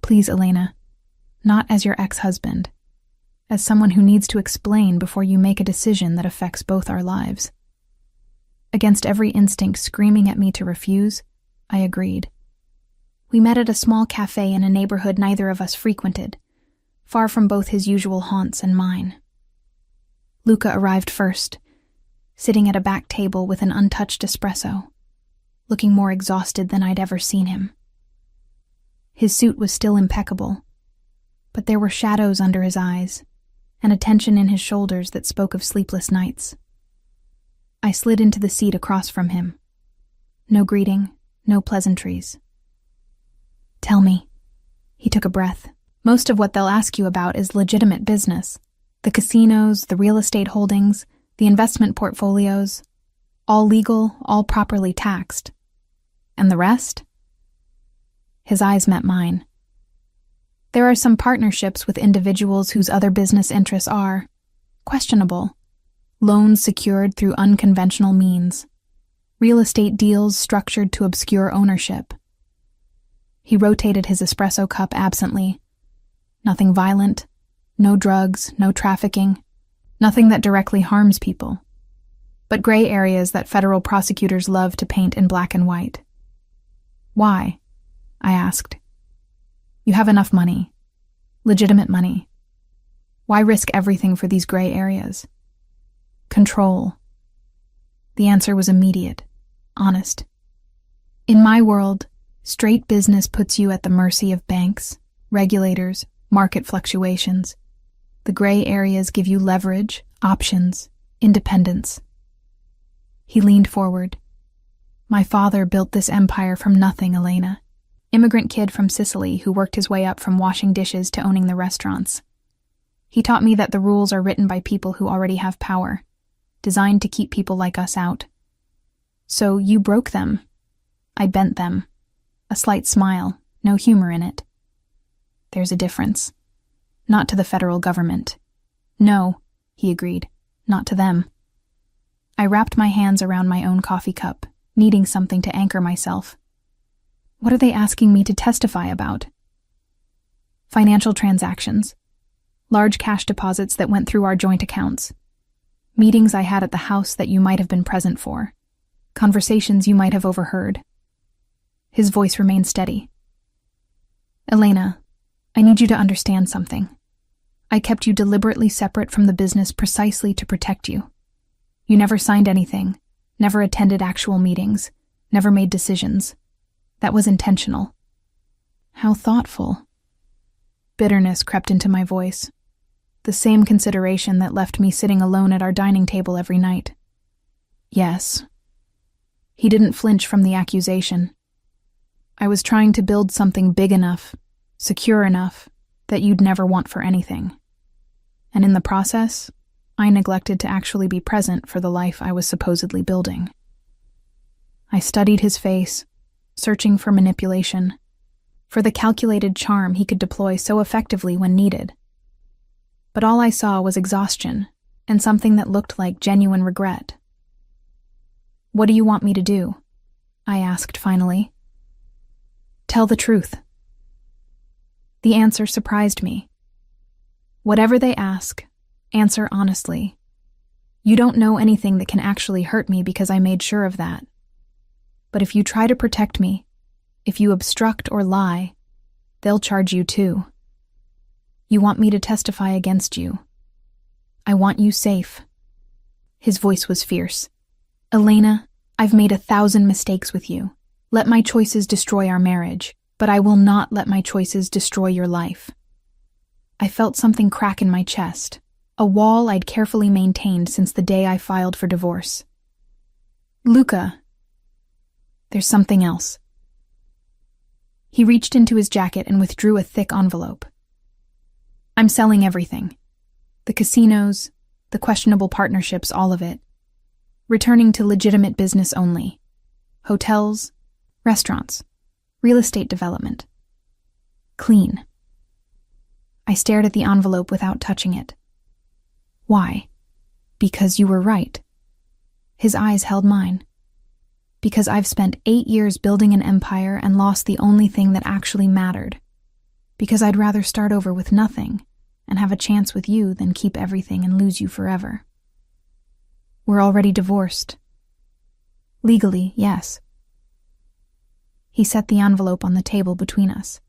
Please, Elena. Not as your ex-husband. As someone who needs to explain before you make a decision that affects both our lives. Against every instinct screaming at me to refuse, I agreed. We met at a small cafe in a neighborhood neither of us frequented, far from both his usual haunts and mine. Luca arrived first, sitting at a back table with an untouched espresso, looking more exhausted than I'd ever seen him. His suit was still impeccable, but there were shadows under his eyes and a tension in his shoulders that spoke of sleepless nights. I slid into the seat across from him. No greeting, no pleasantries. Tell me. He took a breath. Most of what they'll ask you about is legitimate business. The casinos, the real estate holdings, the investment portfolios. All legal, all properly taxed. And the rest? His eyes met mine. There are some partnerships with individuals whose other business interests are questionable. Loans secured through unconventional means. Real estate deals structured to obscure ownership. He rotated his espresso cup absently. Nothing violent, no drugs, no trafficking, nothing that directly harms people, but gray areas that federal prosecutors love to paint in black and white. Why? I asked. You have enough money. Legitimate money. Why risk everything for these gray areas? Control. The answer was immediate, honest. In my world, straight business puts you at the mercy of banks, regulators, market fluctuations. The gray areas give you leverage, options, independence. He leaned forward. My father built this empire from nothing, Elena. Immigrant kid from Sicily who worked his way up from washing dishes to owning the restaurants. He taught me that the rules are written by people who already have power, designed to keep people like us out. So you broke them. I bent them. A slight smile, no humor in it. There's a difference. Not to the federal government. No, he agreed, not to them. I wrapped my hands around my own coffee cup, needing something to anchor myself. What are they asking me to testify about? Financial transactions. Large cash deposits that went through our joint accounts. Meetings I had at the house that you might have been present for. Conversations you might have overheard. His voice remained steady. Elena, I need you to understand something. I kept you deliberately separate from the business precisely to protect you. You never signed anything, never attended actual meetings, never made decisions. That was intentional. How thoughtful. Bitterness crept into my voice. The same consideration that left me sitting alone at our dining table every night. Yes. He didn't flinch from the accusation. I was trying to build something big enough, secure enough, that you'd never want for anything. And in the process, I neglected to actually be present for the life I was supposedly building. I studied his face, searching for manipulation, for the calculated charm he could deploy so effectively when needed. But all I saw was exhaustion and something that looked like genuine regret. What do you want me to do? I asked finally. Tell the truth. The answer surprised me. Whatever they ask, answer honestly. You don't know anything that can actually hurt me because I made sure of that. But if you try to protect me, if you obstruct or lie, they'll charge you too. You want me to testify against you. I want you safe. His voice was fierce. Elena, I've made 1,000 mistakes with you. Let my choices destroy our marriage, but I will not let my choices destroy your life. I felt something crack in my chest, a wall I'd carefully maintained since the day I filed for divorce. Luca, there's something else. He reached into his jacket and withdrew a thick envelope. I'm selling everything. The casinos, the questionable partnerships, all of it. Returning to legitimate business only. Hotels, restaurants, real estate development. Clean. I stared at the envelope without touching it. Why? Because you were right. His eyes held mine. Because I've spent 8 years building an empire and lost the only thing that actually mattered. Because I'd rather start over with nothing and have a chance with you than keep everything and lose you forever. We're already divorced. Legally, yes. He set the envelope on the table between us.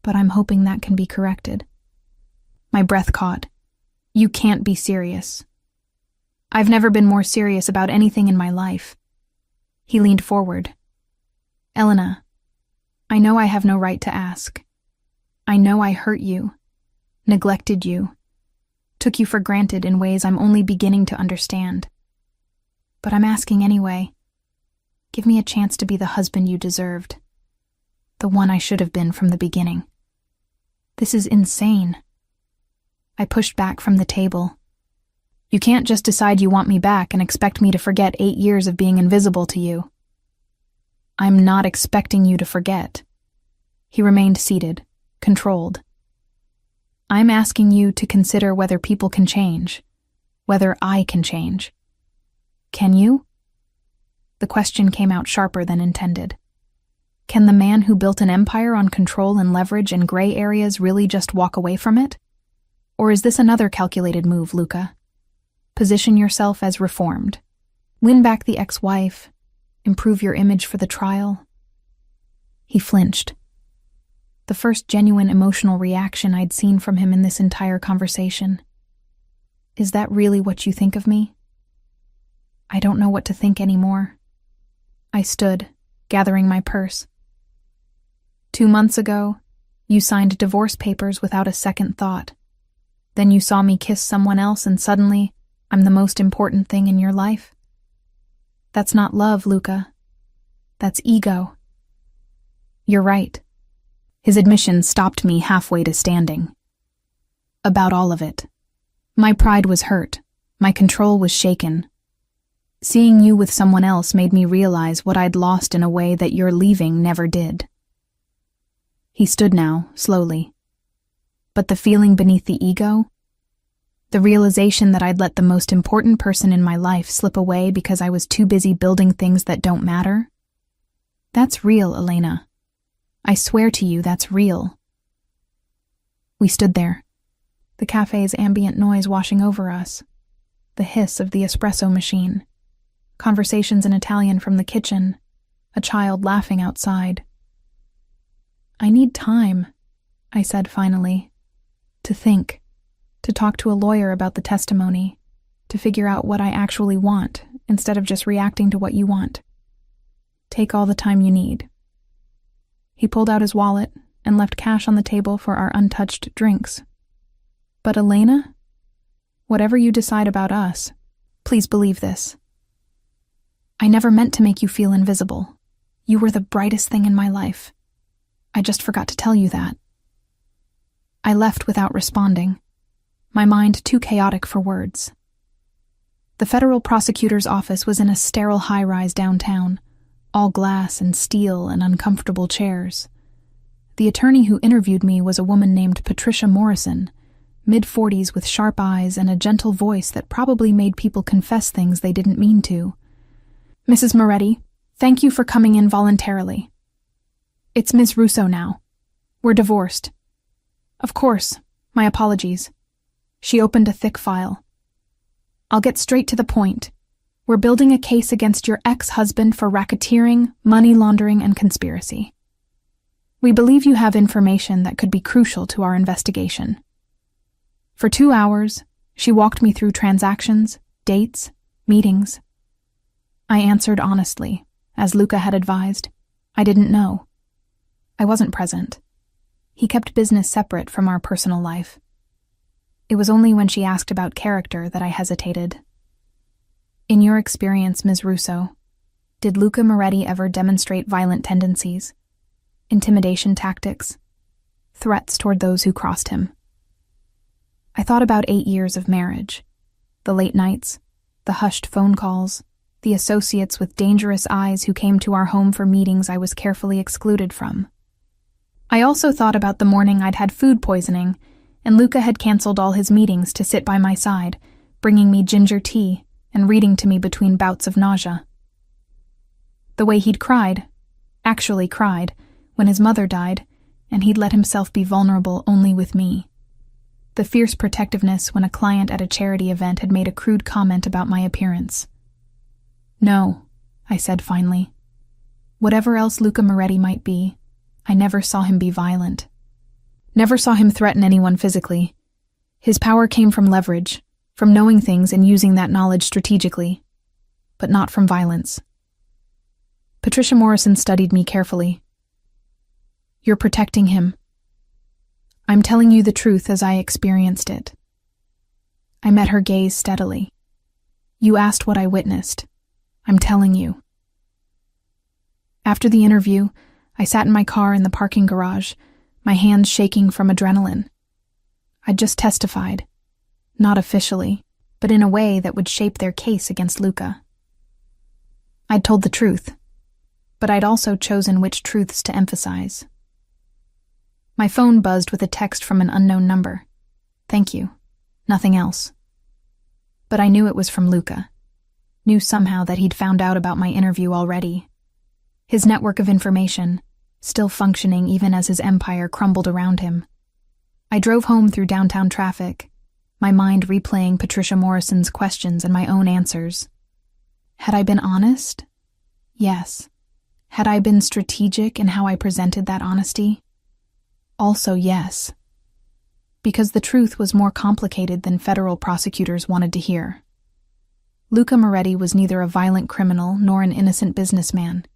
But I'm hoping that can be corrected. My breath caught. You can't be serious. I've never been more serious about anything in my life. He leaned forward. Elena, I know I have no right to ask. I know I hurt you, neglected you, took you for granted in ways I'm only beginning to understand. But I'm asking anyway. Give me a chance to be the husband you deserved. The one I should have been from the beginning. This is insane. I pushed back from the table. You can't just decide you want me back and expect me to forget 8 years of being invisible to you. I'm not expecting you to forget. He remained seated, controlled. I'm asking you to consider whether people can change, whether I can change. Can you? The question came out sharper than intended. Can the man who built an empire on control and leverage and gray areas really just walk away from it? Or is this another calculated move, Luca? Position yourself as reformed. Win back the ex-wife. Improve your image for the trial. He flinched. The first genuine emotional reaction I'd seen from him in this entire conversation. Is that really what you think of me? I don't know what to think anymore. I stood, gathering my purse. 2 months ago, you signed divorce papers without a second thought. Then you saw me kiss someone else and suddenly, I'm the most important thing in your life? That's not love, Luca. That's ego. You're right. His admission stopped me halfway to standing. About all of it. My pride was hurt. My control was shaken. Seeing you with someone else made me realize what I'd lost in a way that your leaving never did. He stood now, slowly. But the feeling beneath the ego? The realization that I'd let the most important person in my life slip away because I was too busy building things that don't matter? That's real, Elena. I swear to you, that's real. We stood there, the cafe's ambient noise washing over us, the hiss of the espresso machine, conversations in Italian from the kitchen, a child laughing outside. I need time, I said finally, to think, to talk to a lawyer about the testimony, to figure out what I actually want instead of just reacting to what you want. Take all the time you need. He pulled out his wallet and left cash on the table for our untouched drinks. But Elena, whatever you decide about us, please believe this. I never meant to make you feel invisible. You were the brightest thing in my life. I just forgot to tell you that. I left without responding, my mind too chaotic for words. The federal prosecutor's office was in a sterile high-rise downtown, all glass and steel and uncomfortable chairs. The attorney who interviewed me was a woman named Patricia Morrison, mid-40s with sharp eyes and a gentle voice that probably made people confess things they didn't mean to. Mrs. Moretti, thank you for coming in voluntarily. It's Ms. Russo now. We're divorced. Of course, my apologies. She opened a thick file. I'll get straight to the point. We're building a case against your ex-husband for racketeering, money laundering, and conspiracy. We believe you have information that could be crucial to our investigation. For 2 hours, she walked me through transactions, dates, meetings. I answered honestly, as Luca had advised. I didn't know. I wasn't present. He kept business separate from our personal life. It was only when she asked about character that I hesitated. In your experience, Ms. Russo, did Luca Moretti ever demonstrate violent tendencies, intimidation tactics, threats toward those who crossed him? I thought about 8 years of marriage, the late nights, the hushed phone calls, the associates with dangerous eyes who came to our home for meetings I was carefully excluded from. I also thought about the morning I'd had food poisoning, and Luca had canceled all his meetings to sit by my side, bringing me ginger tea and reading to me between bouts of nausea. The way he'd actually cried, when his mother died, and he'd let himself be vulnerable only with me. The fierce protectiveness when a client at a charity event had made a crude comment about my appearance. No, I said finally. Whatever else Luca Moretti might be, I never saw him be violent. Never saw him threaten anyone physically. His power came from leverage, from knowing things and using that knowledge strategically, but not from violence. Patricia Morrison studied me carefully. You're protecting him. I'm telling you the truth as I experienced it. I met her gaze steadily. You asked what I witnessed. I'm telling you. After the interview, I sat in my car in the parking garage, my hands shaking from adrenaline. I'd just testified, not officially, but in a way that would shape their case against Luca. I'd told the truth. but I'd also chosen which truths to emphasize. My phone buzzed with a text from an unknown number. Thank you. Nothing else. But I knew it was from Luca. Knew somehow that he'd found out about my interview already. His network of information, still functioning even as his empire crumbled around him. I drove home through downtown traffic, my mind replaying Patricia Morrison's questions and my own answers. Had I been honest? Yes. Had I been strategic in how I presented that honesty? Also yes. Because the truth was more complicated than federal prosecutors wanted to hear. Luca Moretti was neither a violent criminal nor an innocent businessman.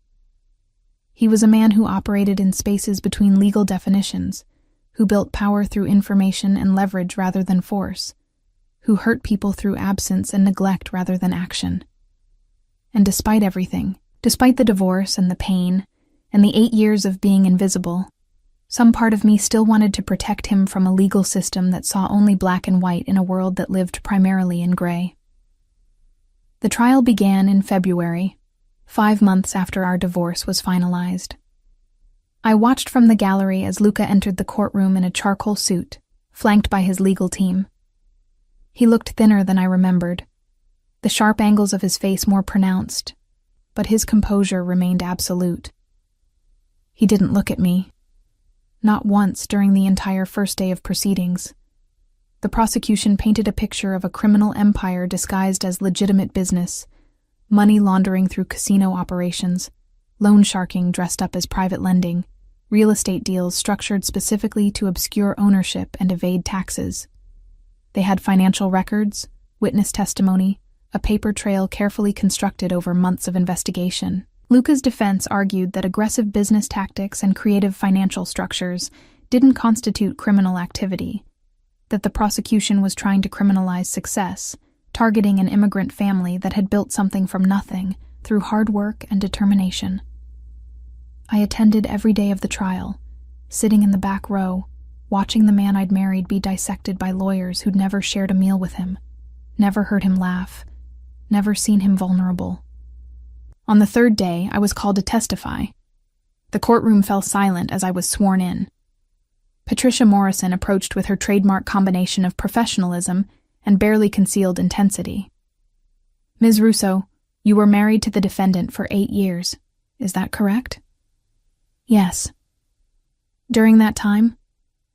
He was a man who operated in spaces between legal definitions, who built power through information and leverage rather than force, who hurt people through absence and neglect rather than action. And despite everything, despite the divorce and the pain, and the 8 years of being invisible, some part of me still wanted to protect him from a legal system that saw only black and white in a world that lived primarily in gray. The trial began in February, 5 months after our divorce was finalized. I watched from the gallery as Luca entered the courtroom in a charcoal suit, flanked by his legal team. He looked thinner than I remembered, the sharp angles of his face more pronounced, but his composure remained absolute. He didn't look at me. Not once during the entire first day of proceedings. The prosecution painted a picture of a criminal empire disguised as legitimate business, money laundering through casino operations, loan sharking dressed up as private lending, real estate deals structured specifically to obscure ownership and evade taxes. They had financial records, witness testimony, a paper trail carefully constructed over months of investigation. Luca's defense argued that aggressive business tactics and creative financial structures didn't constitute criminal activity, that the prosecution was trying to criminalize success, targeting an immigrant family that had built something from nothing through hard work and determination. I attended every day of the trial, sitting in the back row, watching the man I'd married be dissected by lawyers who'd never shared a meal with him, never heard him laugh, never seen him vulnerable. On the third day, I was called to testify. The courtroom fell silent as I was sworn in. Patricia Morrison approached with her trademark combination of professionalism and barely concealed intensity. Ms. Russo, you were married to the defendant for 8 years. Is that correct? Yes. During that time,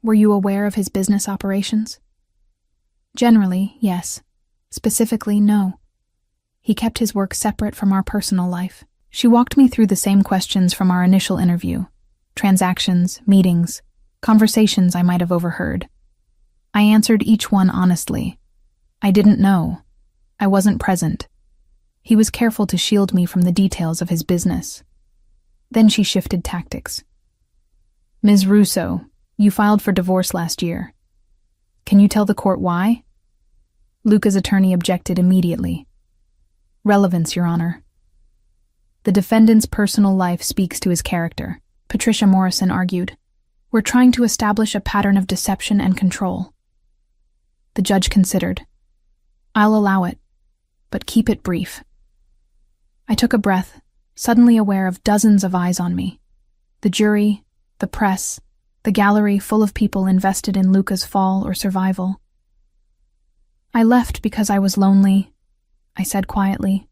were you aware of his business operations? Generally, yes. Specifically, no. He kept his work separate from our personal life. She walked me through the same questions from our initial interview. Transactions, meetings, conversations I might have overheard. I answered each one honestly. I didn't know. I wasn't present. He was careful to shield me from the details of his business. Then she shifted tactics. Ms. Russo, you filed for divorce last year. Can you tell the court why? Luca's attorney objected immediately. Relevance, Your Honor. The defendant's personal life speaks to his character, Patricia Morrison argued. We're trying to establish a pattern of deception and control. The judge considered. I'll allow it, but keep it brief. I took a breath, suddenly aware of dozens of eyes on me. The jury, the press, the gallery full of people invested in Luca's fall or survival. I left because I was lonely, I said quietly,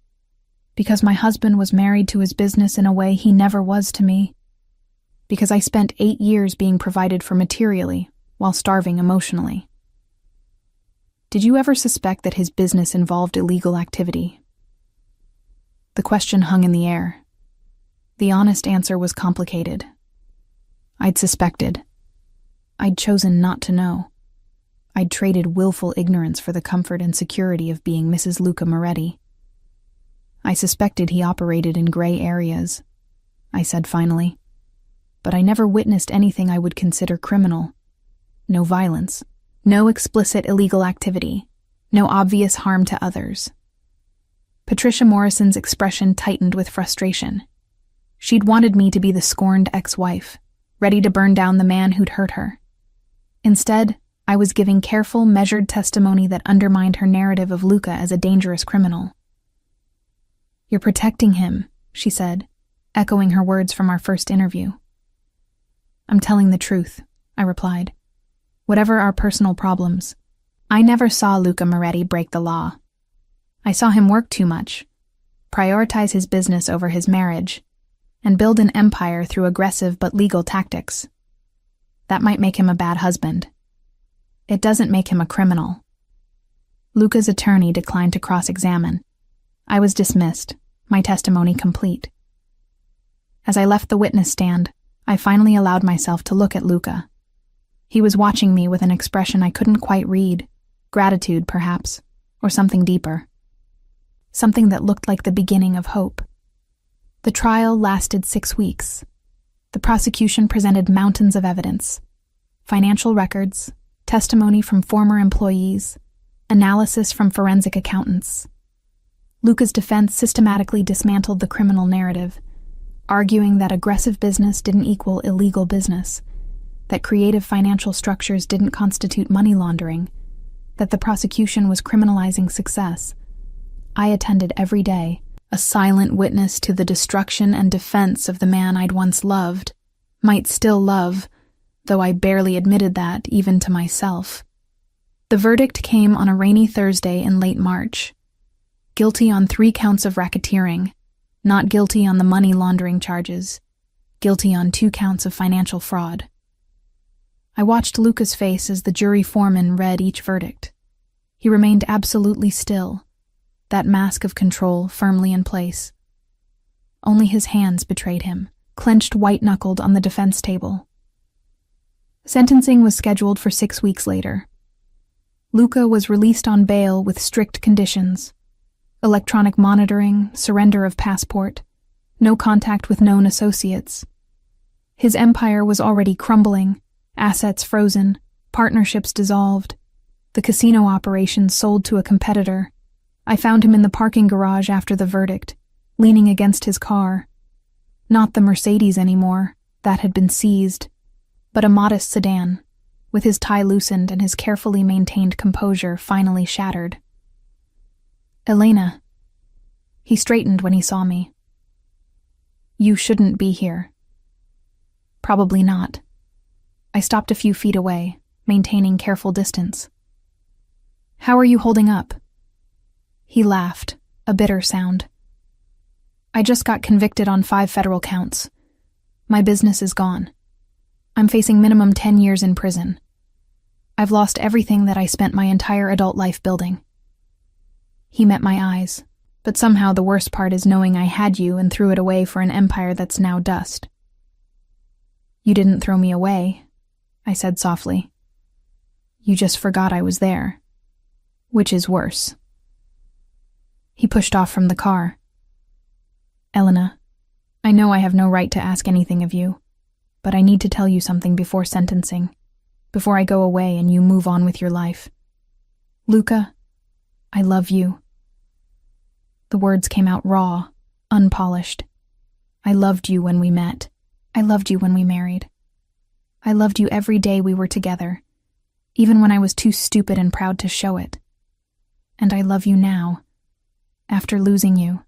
because my husband was married to his business in a way he never was to me, because I spent 8 years being provided for materially while starving emotionally. Did you ever suspect that his business involved illegal activity? The question hung in the air. The honest answer was complicated. I'd suspected. I'd chosen not to know. I'd traded willful ignorance for the comfort and security of being Mrs. Luca Moretti. I suspected he operated in gray areas, I said finally. But I never witnessed anything I would consider criminal. No violence, no explicit illegal activity, no obvious harm to others. Patricia Morrison's expression tightened with frustration. She'd wanted me to be the scorned ex-wife, ready to burn down the man who'd hurt her. Instead, I was giving careful, measured testimony that undermined her narrative of Luca as a dangerous criminal. You're protecting him, she said. echoing her words from our first interview. "I'm telling the truth," I replied. "Whatever our personal problems, I never saw Luca Moretti break the law. I saw him work too much, prioritize his business over his marriage, and build an empire through aggressive but legal tactics. That might make him a bad husband. It doesn't make him a criminal." Luca's attorney declined to cross-examine. I was dismissed, my testimony complete. As I left the witness stand, I finally allowed myself to look at Luca. He was watching me with an expression I couldn't quite read, gratitude perhaps, or something deeper. Something that looked like the beginning of hope. The trial lasted 6 weeks. The prosecution presented mountains of evidence: financial records, testimony from former employees, analysis from forensic accountants. Luca's defense systematically dismantled the criminal narrative, arguing that aggressive business didn't equal illegal business, that creative financial structures didn't constitute money laundering, that the prosecution was criminalizing success. I attended every day, a silent witness to the destruction and defense of the man I'd once loved, might still love, though I barely admitted that even to myself. The verdict came on a rainy Thursday in late March. Guilty on 3 counts of racketeering, not guilty on the money laundering charges, guilty on 2 counts of financial fraud. I watched Luca's face as the jury foreman read each verdict. He remained absolutely still, that mask of control firmly in place. Only his hands betrayed him, clenched white-knuckled on the defense table. Sentencing was scheduled for 6 weeks later. Luca was released on bail with strict conditions: electronic monitoring, surrender of passport, no contact with known associates. His empire was already crumbling, assets frozen, partnerships dissolved, the casino operations sold to a competitor. I found him in the parking garage after the verdict, leaning against his car. Not the Mercedes anymore, that had been seized, but a modest sedan, with his tie loosened and his carefully maintained composure finally shattered. "Elena." He straightened when he saw me. "You shouldn't be here." "Probably not." I stopped a few feet away, maintaining careful distance. "How are you holding up?" He laughed, a bitter sound. "I just got convicted on 5 federal counts. My business is gone. I'm facing minimum 10 years in prison. I've lost everything that I spent my entire adult life building." He met my eyes, but somehow the worst part is knowing I had you and threw it away for an empire that's now dust. "You didn't throw me away," I said softly. "You just forgot I was there, which is worse." He pushed off from the car. "Elena, I know I have no right to ask anything of you, but I need to tell you something before sentencing, before I go away and you move on with your life. Luca, I love you." The words came out raw, unpolished. I loved you when we met. I loved you when we married. I loved you every day we were together, even when I was too stupid and proud to show it. And I love you now, after losing you,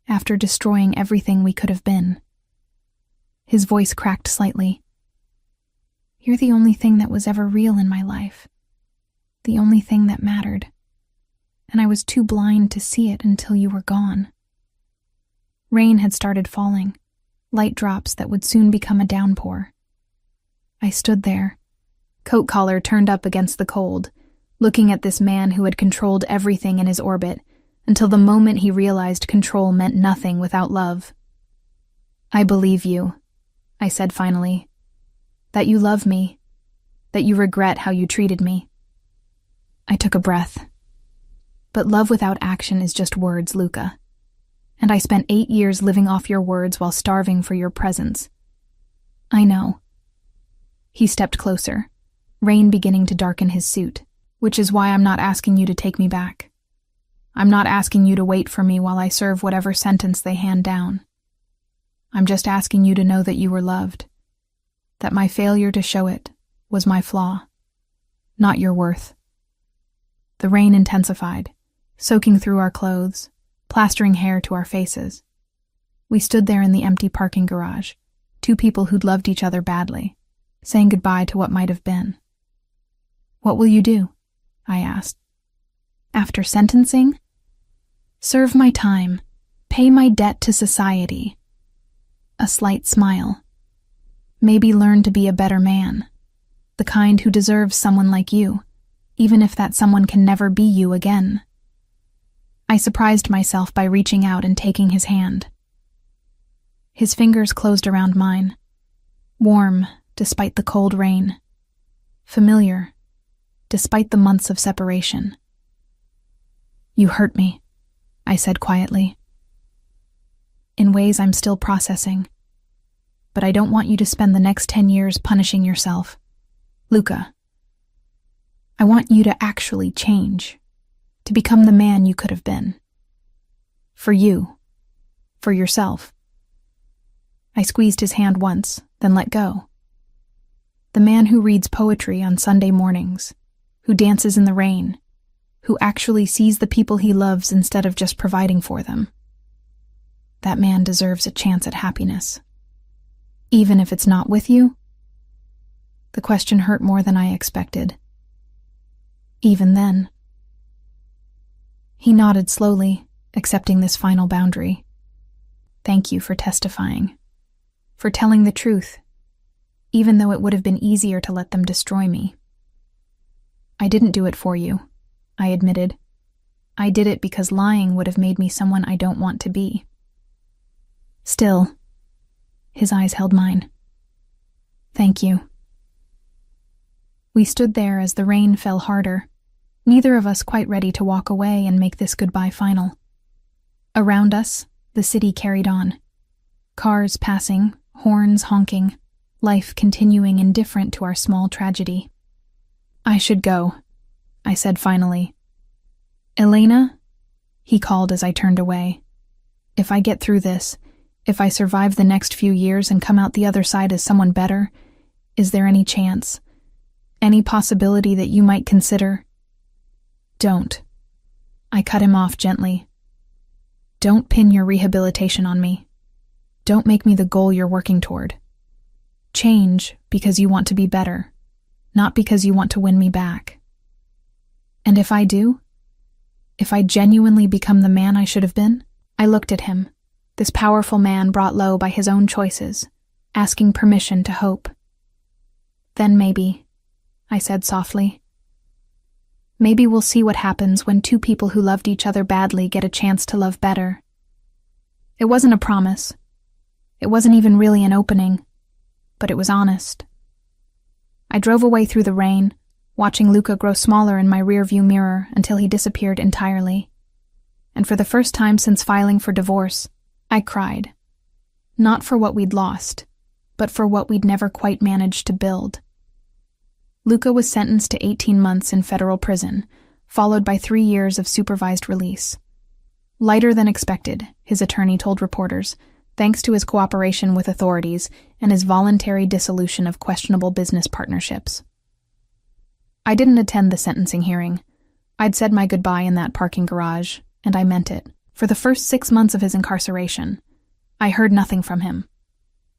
after destroying everything we could have been. His voice cracked slightly. "You're the only thing that was ever real in my life, the only thing that mattered, and I was too blind to see it until you were gone." Rain had started falling, light drops that would soon become a downpour. I stood there, coat collar turned up against the cold, looking at this man who had controlled everything in his orbit until the moment he realized control meant nothing without love. "I believe you," I said finally, "that you love me, that you regret how you treated me." I took a breath. But love without action is just words, Luca. And I spent 8 years living off your words while starving for your presence. I know. He stepped closer, rain beginning to darken his suit, which is why I'm not asking you to take me back. I'm not asking you to wait for me while I serve whatever sentence they hand down. I'm just asking you to know that you were loved, that my failure to show it was my flaw, not your worth. The rain intensified, soaking through our clothes, plastering hair to our faces. We stood there in the empty parking garage, two people who'd loved each other badly, saying goodbye to what might have been. "What will you do?" I asked. "After sentencing?" "Serve my time, pay my debt to society." A slight smile. "Maybe learn to be a better man, the kind who deserves someone like you, even if that someone can never be you again." I surprised myself by reaching out and taking his hand. His fingers closed around mine, warm despite the cold rain, familiar despite the months of separation. "You hurt me," I said quietly. "In ways I'm still processing, but I don't want you to spend the next 10 years punishing yourself. Luca, I want you to actually change, to become the man you could have been. For you, for yourself." I squeezed his hand once, then let go. The man who reads poetry on Sunday mornings, who dances in the rain, who actually sees the people he loves instead of just providing for them. That man deserves a chance at happiness. Even if it's not with you? The question hurt more than I expected. Even then. He nodded slowly, accepting this final boundary. "Thank you for testifying, for telling the truth, even though it would have been easier to let them destroy me." "I didn't do it for you," I admitted. "I did it because lying would have made me someone I don't want to be." "Still," his eyes held mine. "Thank you." We stood there as the rain fell harder, neither of us quite ready to walk away and make this goodbye final. Around us, the city carried on. Cars passing, horns honking, life continuing indifferent to our small tragedy. "I should go," I said finally. "Elena?" he called as I turned away. "If I get through this, if I survive the next few years and come out the other side as someone better, is there any chance, any possibility that you might consider—" "Don't." I cut him off gently. "Don't pin your rehabilitation on me. Don't make me the goal you're working toward. Change because you want to be better, not because you want to win me back. And if I do, if I genuinely become the man I should have been," I looked at him, this powerful man brought low by his own choices, asking permission to hope. "Then maybe," I said softly, "maybe we'll see what happens when two people who loved each other badly get a chance to love better." It wasn't a promise. It wasn't even really an opening, but it was honest. I drove away through the rain, watching Luca grow smaller in my rearview mirror until he disappeared entirely. And for the first time since filing for divorce, I cried. Not for what we'd lost, but for what we'd never quite managed to build. Luca was sentenced to 18 months in federal prison, followed by 3 years of supervised release. Lighter than expected, his attorney told reporters, thanks to his cooperation with authorities and his voluntary dissolution of questionable business partnerships. I didn't attend the sentencing hearing. I'd said my goodbye in that parking garage, and I meant it. For the first 6 months of his incarceration, I heard nothing from him.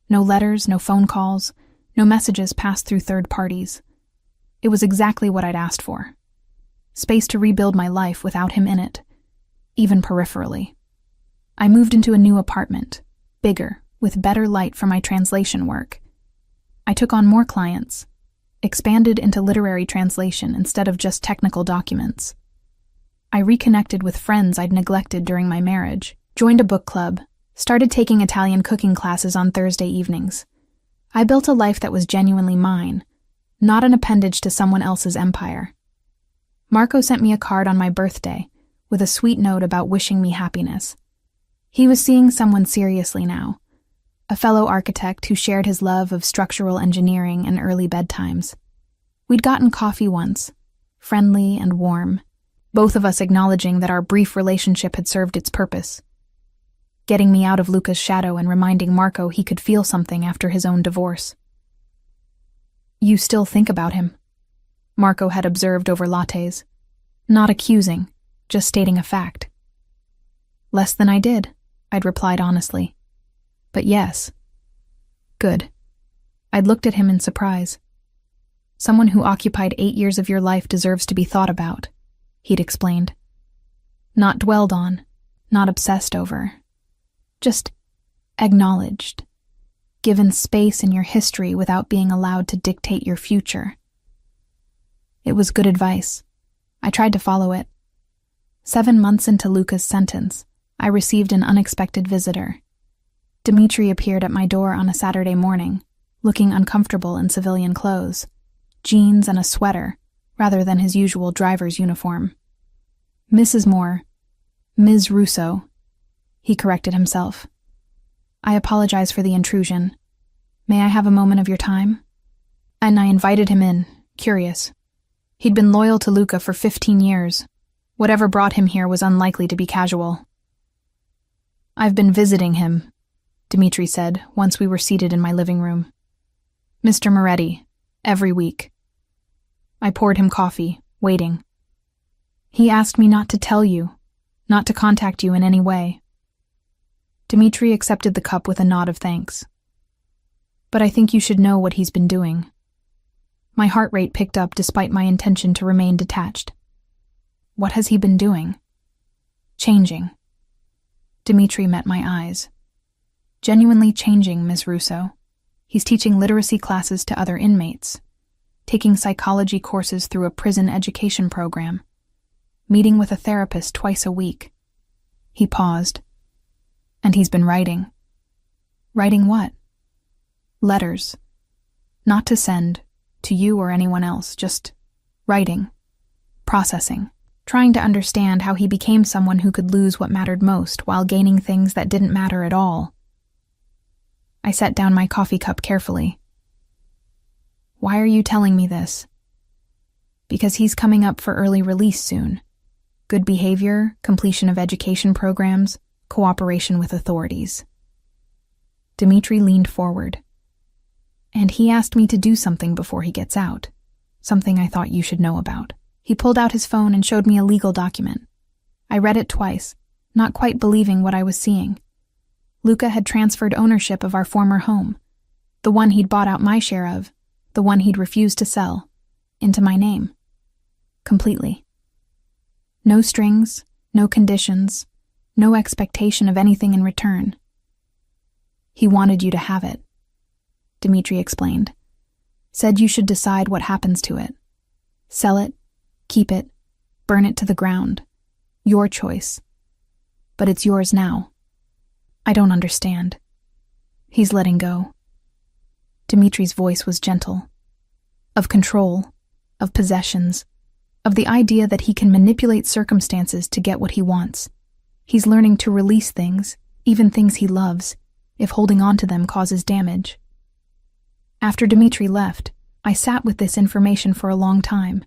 No letters, no phone calls, no messages passed through third parties. It was exactly what I'd asked for. Space to rebuild my life without him in it, even peripherally. I moved into a new apartment, bigger, with better light for my translation work. I took on more clients, expanded into literary translation instead of just technical documents. I reconnected with friends I'd neglected during my marriage, joined a book club, started taking Italian cooking classes on Thursday evenings. I built a life that was genuinely mine, not an appendage to someone else's empire. Marco sent me a card on my birthday with a sweet note about wishing me happiness. He was seeing someone seriously now, a fellow architect who shared his love of structural engineering and early bedtimes. We'd gotten coffee once, friendly and warm, both of us acknowledging that our brief relationship had served its purpose, getting me out of Luca's shadow and reminding Marco he could feel something after his own divorce. "You still think about him," Marco had observed over lattes. Not accusing, just stating a fact. "Less than I did," I'd replied honestly. But yes. Good. I'd looked at him in surprise. Someone who occupied 8 years of your life deserves to be thought about, he'd explained. Not dwelled on, not obsessed over. Just acknowledged. Given space in your history without being allowed to dictate your future. It was good advice. I tried to follow it. 7 months into Luca's sentence, I received an unexpected visitor. Dimitri appeared at my door on a Saturday morning, looking uncomfortable in civilian clothes, jeans and a sweater, rather than his usual driver's uniform. Mrs. Moore, Ms. Russo, he corrected himself. I apologize for the intrusion. May I have a moment of your time? And I invited him in, curious. He'd been loyal to Luca for 15 years. Whatever brought him here was unlikely to be casual. I've been visiting him, Dimitri said once we were seated in my living room. Mr. Moretti, every week. I poured him coffee, waiting. He asked me not to tell you, not to contact you in any way. Dimitri accepted the cup with a nod of thanks. But I think you should know what he's been doing. My heart rate picked up despite my intention to remain detached. What has he been doing? Changing. Dimitri met my eyes. Genuinely changing, Ms. Russo. He's teaching literacy classes to other inmates, taking psychology courses through a prison education program, meeting with a therapist twice a week. He paused. And he's been writing. Writing what? Letters. Not to send, to you or anyone else, just writing, processing, trying to understand how he became someone who could lose what mattered most while gaining things that didn't matter at all. I set down my coffee cup carefully. Why are you telling me this? Because he's coming up for early release soon. Good behavior, completion of education programs, cooperation with authorities. Dimitri leaned forward. And he asked me to do something before he gets out. Something I thought you should know about. He pulled out his phone and showed me a legal document. I read it twice, not quite believing what I was seeing. Luca had transferred ownership of our former home, the one he'd bought out my share of, the one he'd refused to sell, into my name. Completely. No strings, no conditions, no expectation of anything in return. He wanted you to have it, Dimitri explained. Said you should decide what happens to it. Sell it, keep it, burn it to the ground. Your choice. But it's yours now. I don't understand. He's letting go. Dimitri's voice was gentle. Of control, of possessions, of the idea that he can manipulate circumstances to get what he wants. He's learning to release things, even things he loves, if holding on to them causes damage. After Dimitri left, I sat with this information for a long time.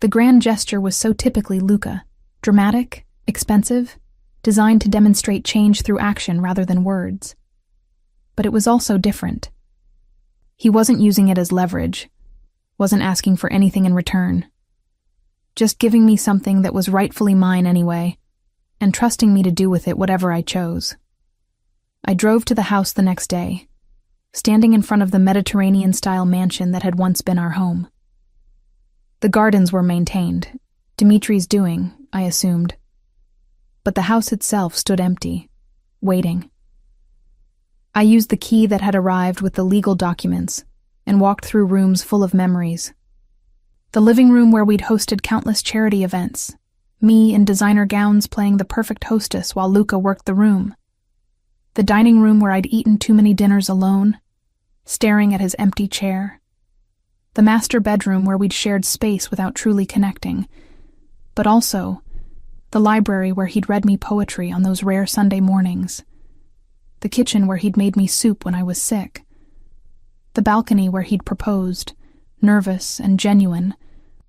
The grand gesture was so typically Luca, dramatic, expensive, designed to demonstrate change through action rather than words. But it was also different. He wasn't using it as leverage, wasn't asking for anything in return. Just giving me something that was rightfully mine anyway, and trusting me to do with it whatever I chose. I drove to the house the next day, standing in front of the Mediterranean-style mansion that had once been our home. The gardens were maintained, Dimitri's doing, I assumed. But the house itself stood empty, waiting. I used the key that had arrived with the legal documents and walked through rooms full of memories. The living room where we'd hosted countless charity events, me in designer gowns playing the perfect hostess while Luca worked the room. The dining room where I'd eaten too many dinners alone, staring at his empty chair. The master bedroom where we'd shared space without truly connecting. But also, the library where he'd read me poetry on those rare Sunday mornings. The kitchen where he'd made me soup when I was sick. The balcony where he'd proposed, nervous and genuine,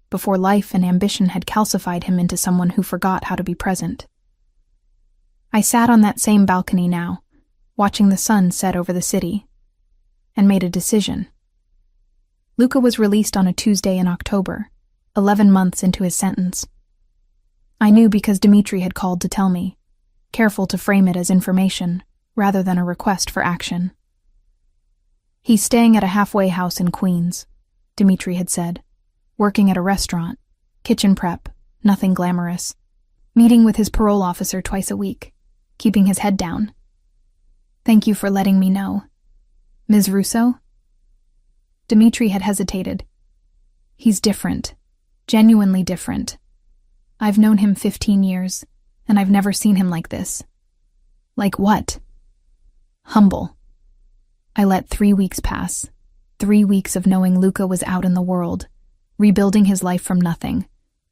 before life and ambition had calcified him into someone who forgot how to be present. I sat on that same balcony now, watching the sun set over the city, and made a decision. Luca was released on a Tuesday in October, 11 months into his sentence. I knew because Dimitri had called to tell me, careful to frame it as information, rather than a request for action. "He's staying at a halfway house in Queens," Dmitri had said. "Working at a restaurant. Kitchen prep. Nothing glamorous. Meeting with his parole officer twice a week. Keeping his head down. Thank you for letting me know. Ms. Russo?" Dmitri had hesitated. "He's different. Genuinely different. I've known him 15 years, and I've never seen him like this." "Like what?" "Humble." I let 3 weeks pass. 3 weeks of knowing Luca was out in the world, rebuilding his life from nothing,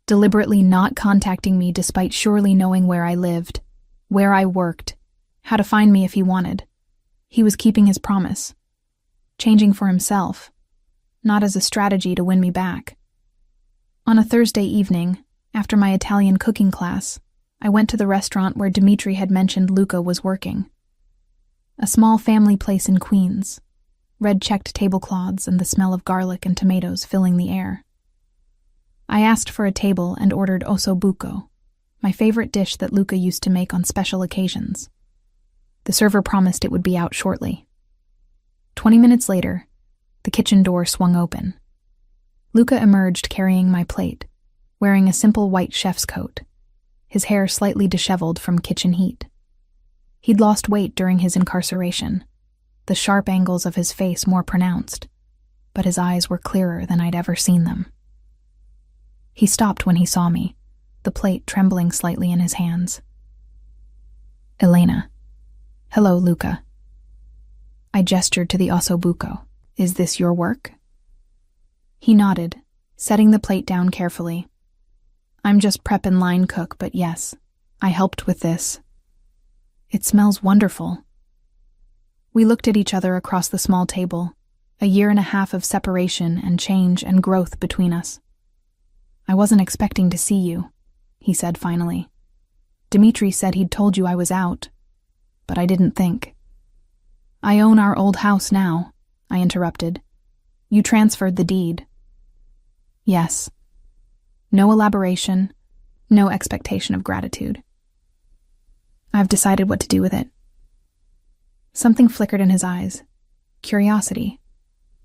deliberately not contacting me despite surely knowing where I lived, where I worked, how to find me if he wanted. He was keeping his promise. Changing for himself, not as a strategy to win me back. On a Thursday evening, after my Italian cooking class, I went to the restaurant where Dmitri had mentioned Luca was working. A small family place in Queens, red-checked tablecloths and the smell of garlic and tomatoes filling the air. I asked for a table and ordered osso buco, my favorite dish that Luca used to make on special occasions. The server promised it would be out shortly. 20 minutes later, the kitchen door swung open. Luca emerged carrying my plate, wearing a simple white chef's coat, his hair slightly disheveled from kitchen heat. He'd lost weight during his incarceration, the sharp angles of his face more pronounced, but his eyes were clearer than I'd ever seen them. He stopped when he saw me, the plate trembling slightly in his hands. "Elena." "Hello, Luca." I gestured to the osso buco. "Is this your work?" He nodded, setting the plate down carefully. "I'm just prep and line cook, but yes, I helped with this. It smells wonderful." We looked at each other across the small table, a 1.5 years of separation and change and growth between us. "I wasn't expecting to see you," he said finally. "Dmitri said he'd told you I was out, but I didn't think." "I own our old house now," I interrupted. "You transferred the deed." "Yes." No elaboration, no expectation of gratitude. "I've decided what to do with it." Something flickered in his eyes. Curiosity.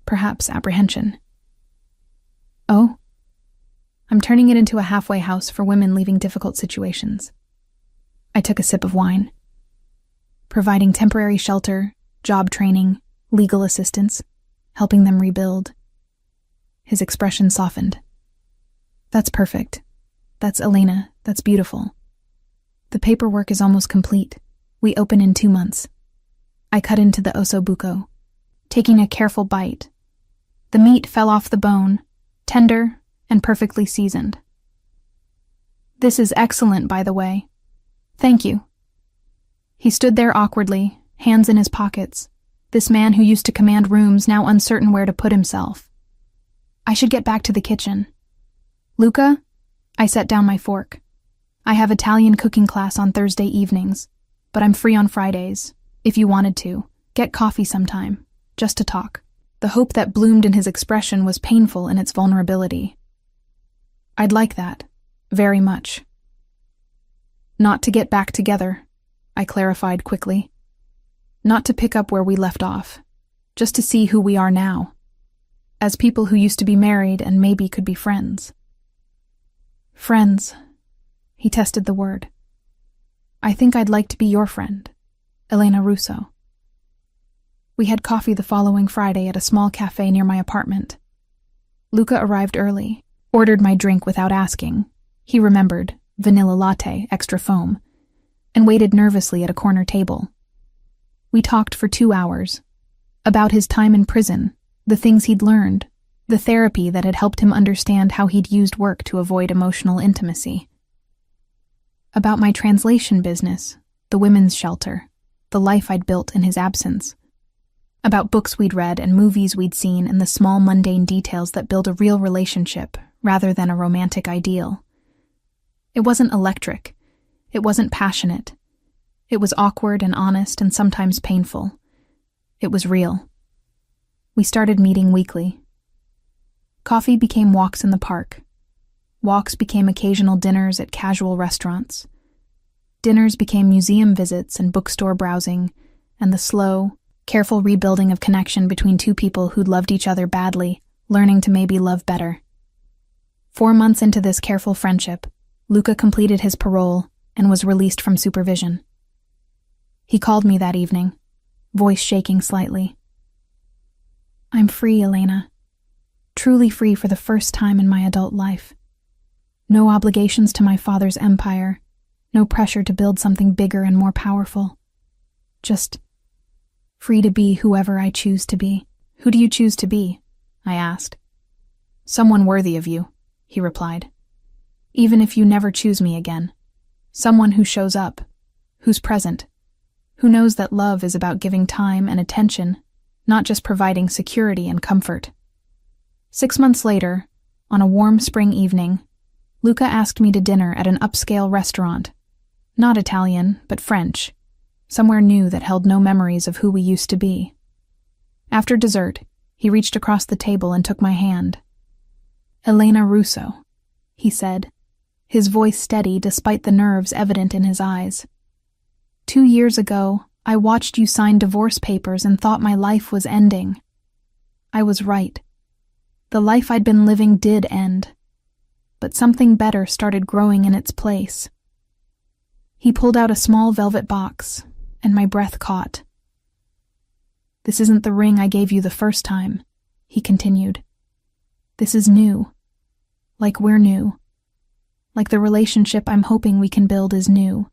Perhaps apprehension. "Oh?" "I'm turning it into a halfway house for women leaving difficult situations." I took a sip of wine. "Providing temporary shelter, job training, legal assistance, helping them rebuild." His expression softened. "That's perfect. That's Elena. That's beautiful. The paperwork is almost complete. We open in 2 months." I cut into the osso buco, taking a careful bite. The meat fell off the bone, tender and perfectly seasoned. "This is excellent, by the way. Thank you." He stood there awkwardly, hands in his pockets, this man who used to command rooms now uncertain where to put himself. I should get back to the kitchen. "Luca?" I set down my fork. "I have Italian cooking class on Thursday evenings, but I'm free on Fridays, if you wanted to. Get coffee sometime, just to talk." The hope that bloomed in his expression was painful in its vulnerability. "I'd like that, very much." "Not to get back together," I clarified quickly. "Not to pick up where we left off, just to see who we are now, as people who used to be married and maybe could be friends." "Friends," he tested the word. "I think I'd like to be your friend, Elena Russo." We had coffee the following Friday at a small cafe near my apartment. Luca arrived early, ordered my drink without asking. He remembered, vanilla latte, extra foam, and waited nervously at a corner table. We talked for 2 hours, about his time in prison, the things he'd learned, the therapy that had helped him understand how he'd used work to avoid emotional intimacy. About my translation business, the women's shelter, the life I'd built in his absence. About books we'd read and movies we'd seen and the small mundane details that build a real relationship rather than a romantic ideal. It wasn't electric. It wasn't passionate. It was awkward and honest and sometimes painful. It was real. We started meeting weekly. Coffee became walks in the park. Walks became occasional dinners at casual restaurants. Dinners became museum visits and bookstore browsing, and the slow, careful rebuilding of connection between two people who'd loved each other badly, learning to maybe love better. 4 months into this careful friendship, Luca completed his parole and was released from supervision. He called me that evening, voice shaking slightly. "I'm free, Elena. Truly free for the first time in my adult life. No obligations to my father's empire, no pressure to build something bigger and more powerful. Just free to be whoever I choose to be." "Who do you choose to be?" I asked. "Someone worthy of you," he replied. "Even if you never choose me again. Someone who shows up, who's present, who knows that love is about giving time and attention, not just providing security and comfort." 6 months later, on a warm spring evening, Luca asked me to dinner at an upscale restaurant. Not Italian, but French, somewhere new that held no memories of who we used to be. After dessert, he reached across the table and took my hand. "Elena Russo," he said, his voice steady despite the nerves evident in his eyes. "2 years ago, I watched you sign divorce papers and thought my life was ending. I was right. The life I'd been living did end. But something better started growing in its place." He pulled out a small velvet box, and my breath caught. "This isn't the ring I gave you the first time," he continued. "This is new. Like we're new. Like the relationship I'm hoping we can build is new."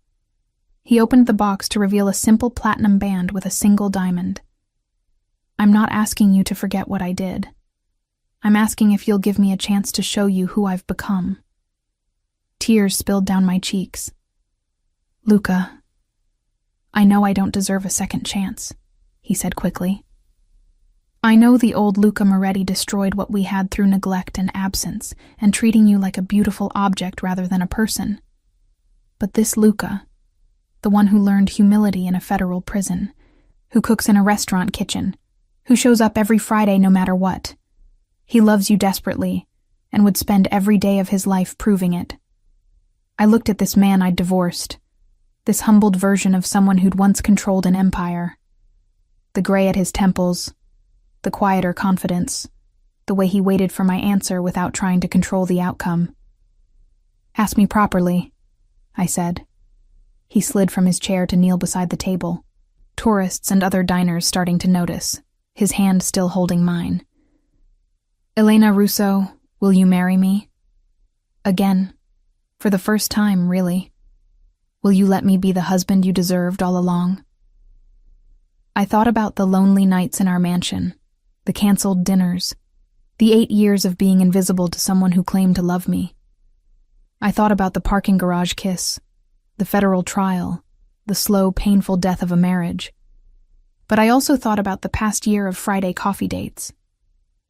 He opened the box to reveal a simple platinum band with a single diamond. "I'm not asking you to forget what I did. I'm asking if you'll give me a chance to show you who I've become." Tears spilled down my cheeks. "Luca, I know I don't deserve a second chance," he said quickly. "I know the old Luca Moretti destroyed what we had through neglect and absence, and treating you like a beautiful object rather than a person. But this Luca, the one who learned humility in a federal prison, who cooks in a restaurant kitchen, who shows up every Friday no matter what, he loves you desperately and would spend every day of his life proving it." I looked at this man I'd divorced, this humbled version of someone who'd once controlled an empire. The gray at his temples, the quieter confidence, the way he waited for my answer without trying to control the outcome. "Ask me properly," I said. He slid from his chair to kneel beside the table, tourists and other diners starting to notice, his hand still holding mine. "Elena Russo, will you marry me? Again, for the first time, really. Will you let me be the husband you deserved all along?" I thought about the lonely nights in our mansion, the canceled dinners, the 8 years of being invisible to someone who claimed to love me. I thought about the parking garage kiss, the federal trial, the slow, painful death of a marriage. But I also thought about the past year of Friday coffee dates,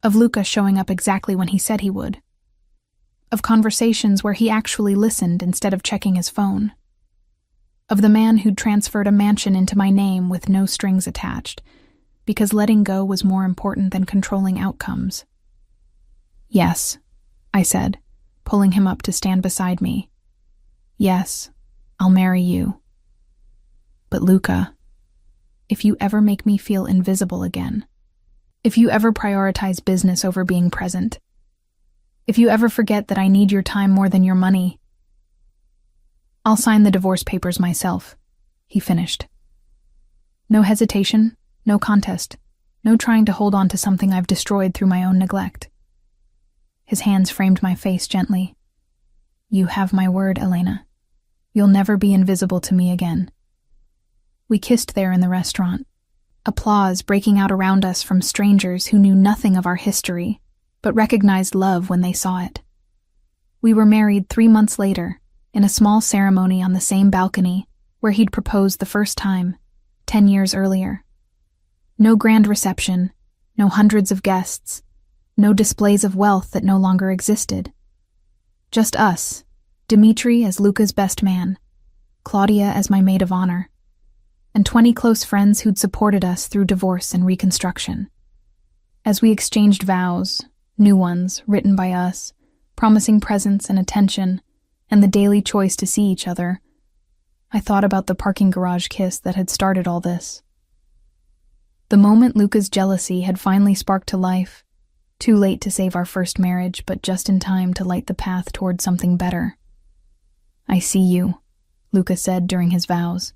of Luca showing up exactly when he said he would, of conversations where he actually listened instead of checking his phone, of the man who'd transferred a mansion into my name with no strings attached, because letting go was more important than controlling outcomes. "Yes," I said, pulling him up to stand beside me. "Yes, I'll marry you. But Luca, if you ever make me feel invisible again, if you ever prioritize business over being present, if you ever forget that I need your time more than your money, I'll sign the divorce papers myself," he finished. No hesitation, no contest, no trying to hold on to something I've destroyed through my own neglect. His hands framed my face gently. "You have my word, Elena. You'll never be invisible to me again." We kissed there in the restaurant, applause breaking out around us from strangers who knew nothing of our history, but recognized love when they saw it. We were married 3 months later, in a small ceremony on the same balcony where he'd proposed the first time, 10 years earlier. No grand reception, no hundreds of guests, no displays of wealth that no longer existed. Just us, Dmitri as Luca's best man, Claudia as my maid of honor, and 20 close friends who'd supported us through divorce and reconstruction. As we exchanged vows, new ones written by us, promising presence and attention, and the daily choice to see each other, I thought about the parking garage kiss that had started all this. The moment Luca's jealousy had finally sparked to life, too late to save our first marriage, but just in time to light the path toward something better. "I see you," Luca said during his vows,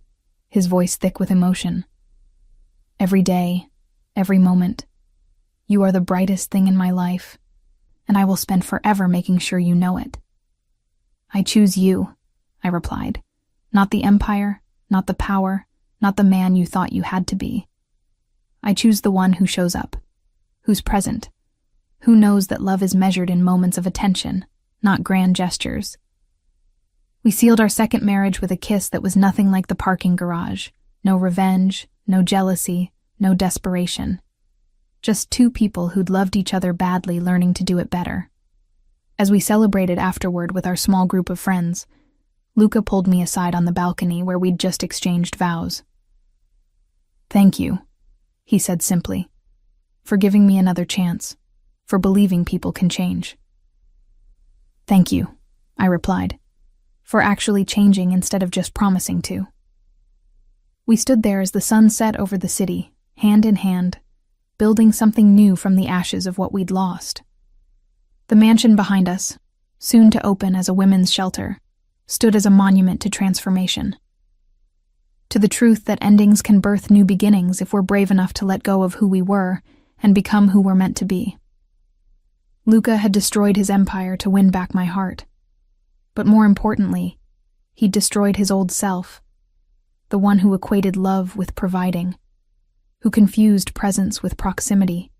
his voice thick with emotion. "Every day, every moment, you are the brightest thing in my life, and I will spend forever making sure you know it." "I choose you," I replied. "Not the empire, not the power, not the man you thought you had to be. I choose the one who shows up, who's present, who knows that love is measured in moments of attention, not grand gestures." We sealed our second marriage with a kiss that was nothing like the parking garage. No revenge, no jealousy, no desperation. Just two people who'd loved each other badly learning to do it better. As we celebrated afterward with our small group of friends, Luca pulled me aside on the balcony where we'd just exchanged vows. "Thank you," he said simply, "for giving me another chance, for believing people can change." "Thank you," I replied, "for actually changing instead of just promising to." We stood there as the sun set over the city, hand in hand, building something new from the ashes of what we'd lost. The mansion behind us, soon to open as a women's shelter, stood as a monument to transformation. To the truth that endings can birth new beginnings if we're brave enough to let go of who we were and become who we're meant to be. Luca had destroyed his empire to win back my heart. But more importantly, he'd destroyed his old self, the one who equated love with providing, who confused presence with proximity,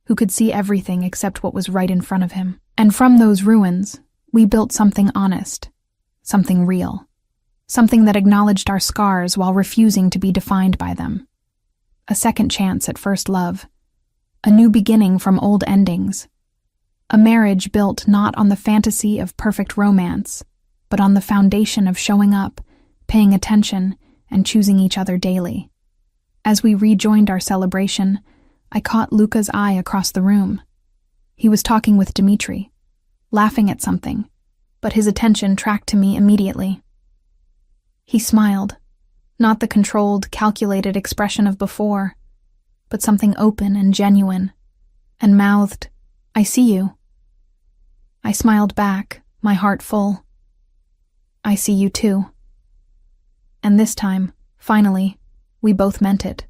who could see everything except what was right in front of him. And from those ruins, we built something honest, something real, something that acknowledged our scars while refusing to be defined by them. A second chance at first love, a new beginning from old endings, a marriage built not on the fantasy of perfect romance, but on the foundation of showing up, paying attention, and choosing each other daily. As we rejoined our celebration, I caught Luca's eye across the room. He was talking with Dmitri, laughing at something, but his attention tracked to me immediately. He smiled, not the controlled, calculated expression of before, but something open and genuine, and mouthed, "I see you." I smiled back, my heart full. "I see you too." And this time, finally, we both meant it.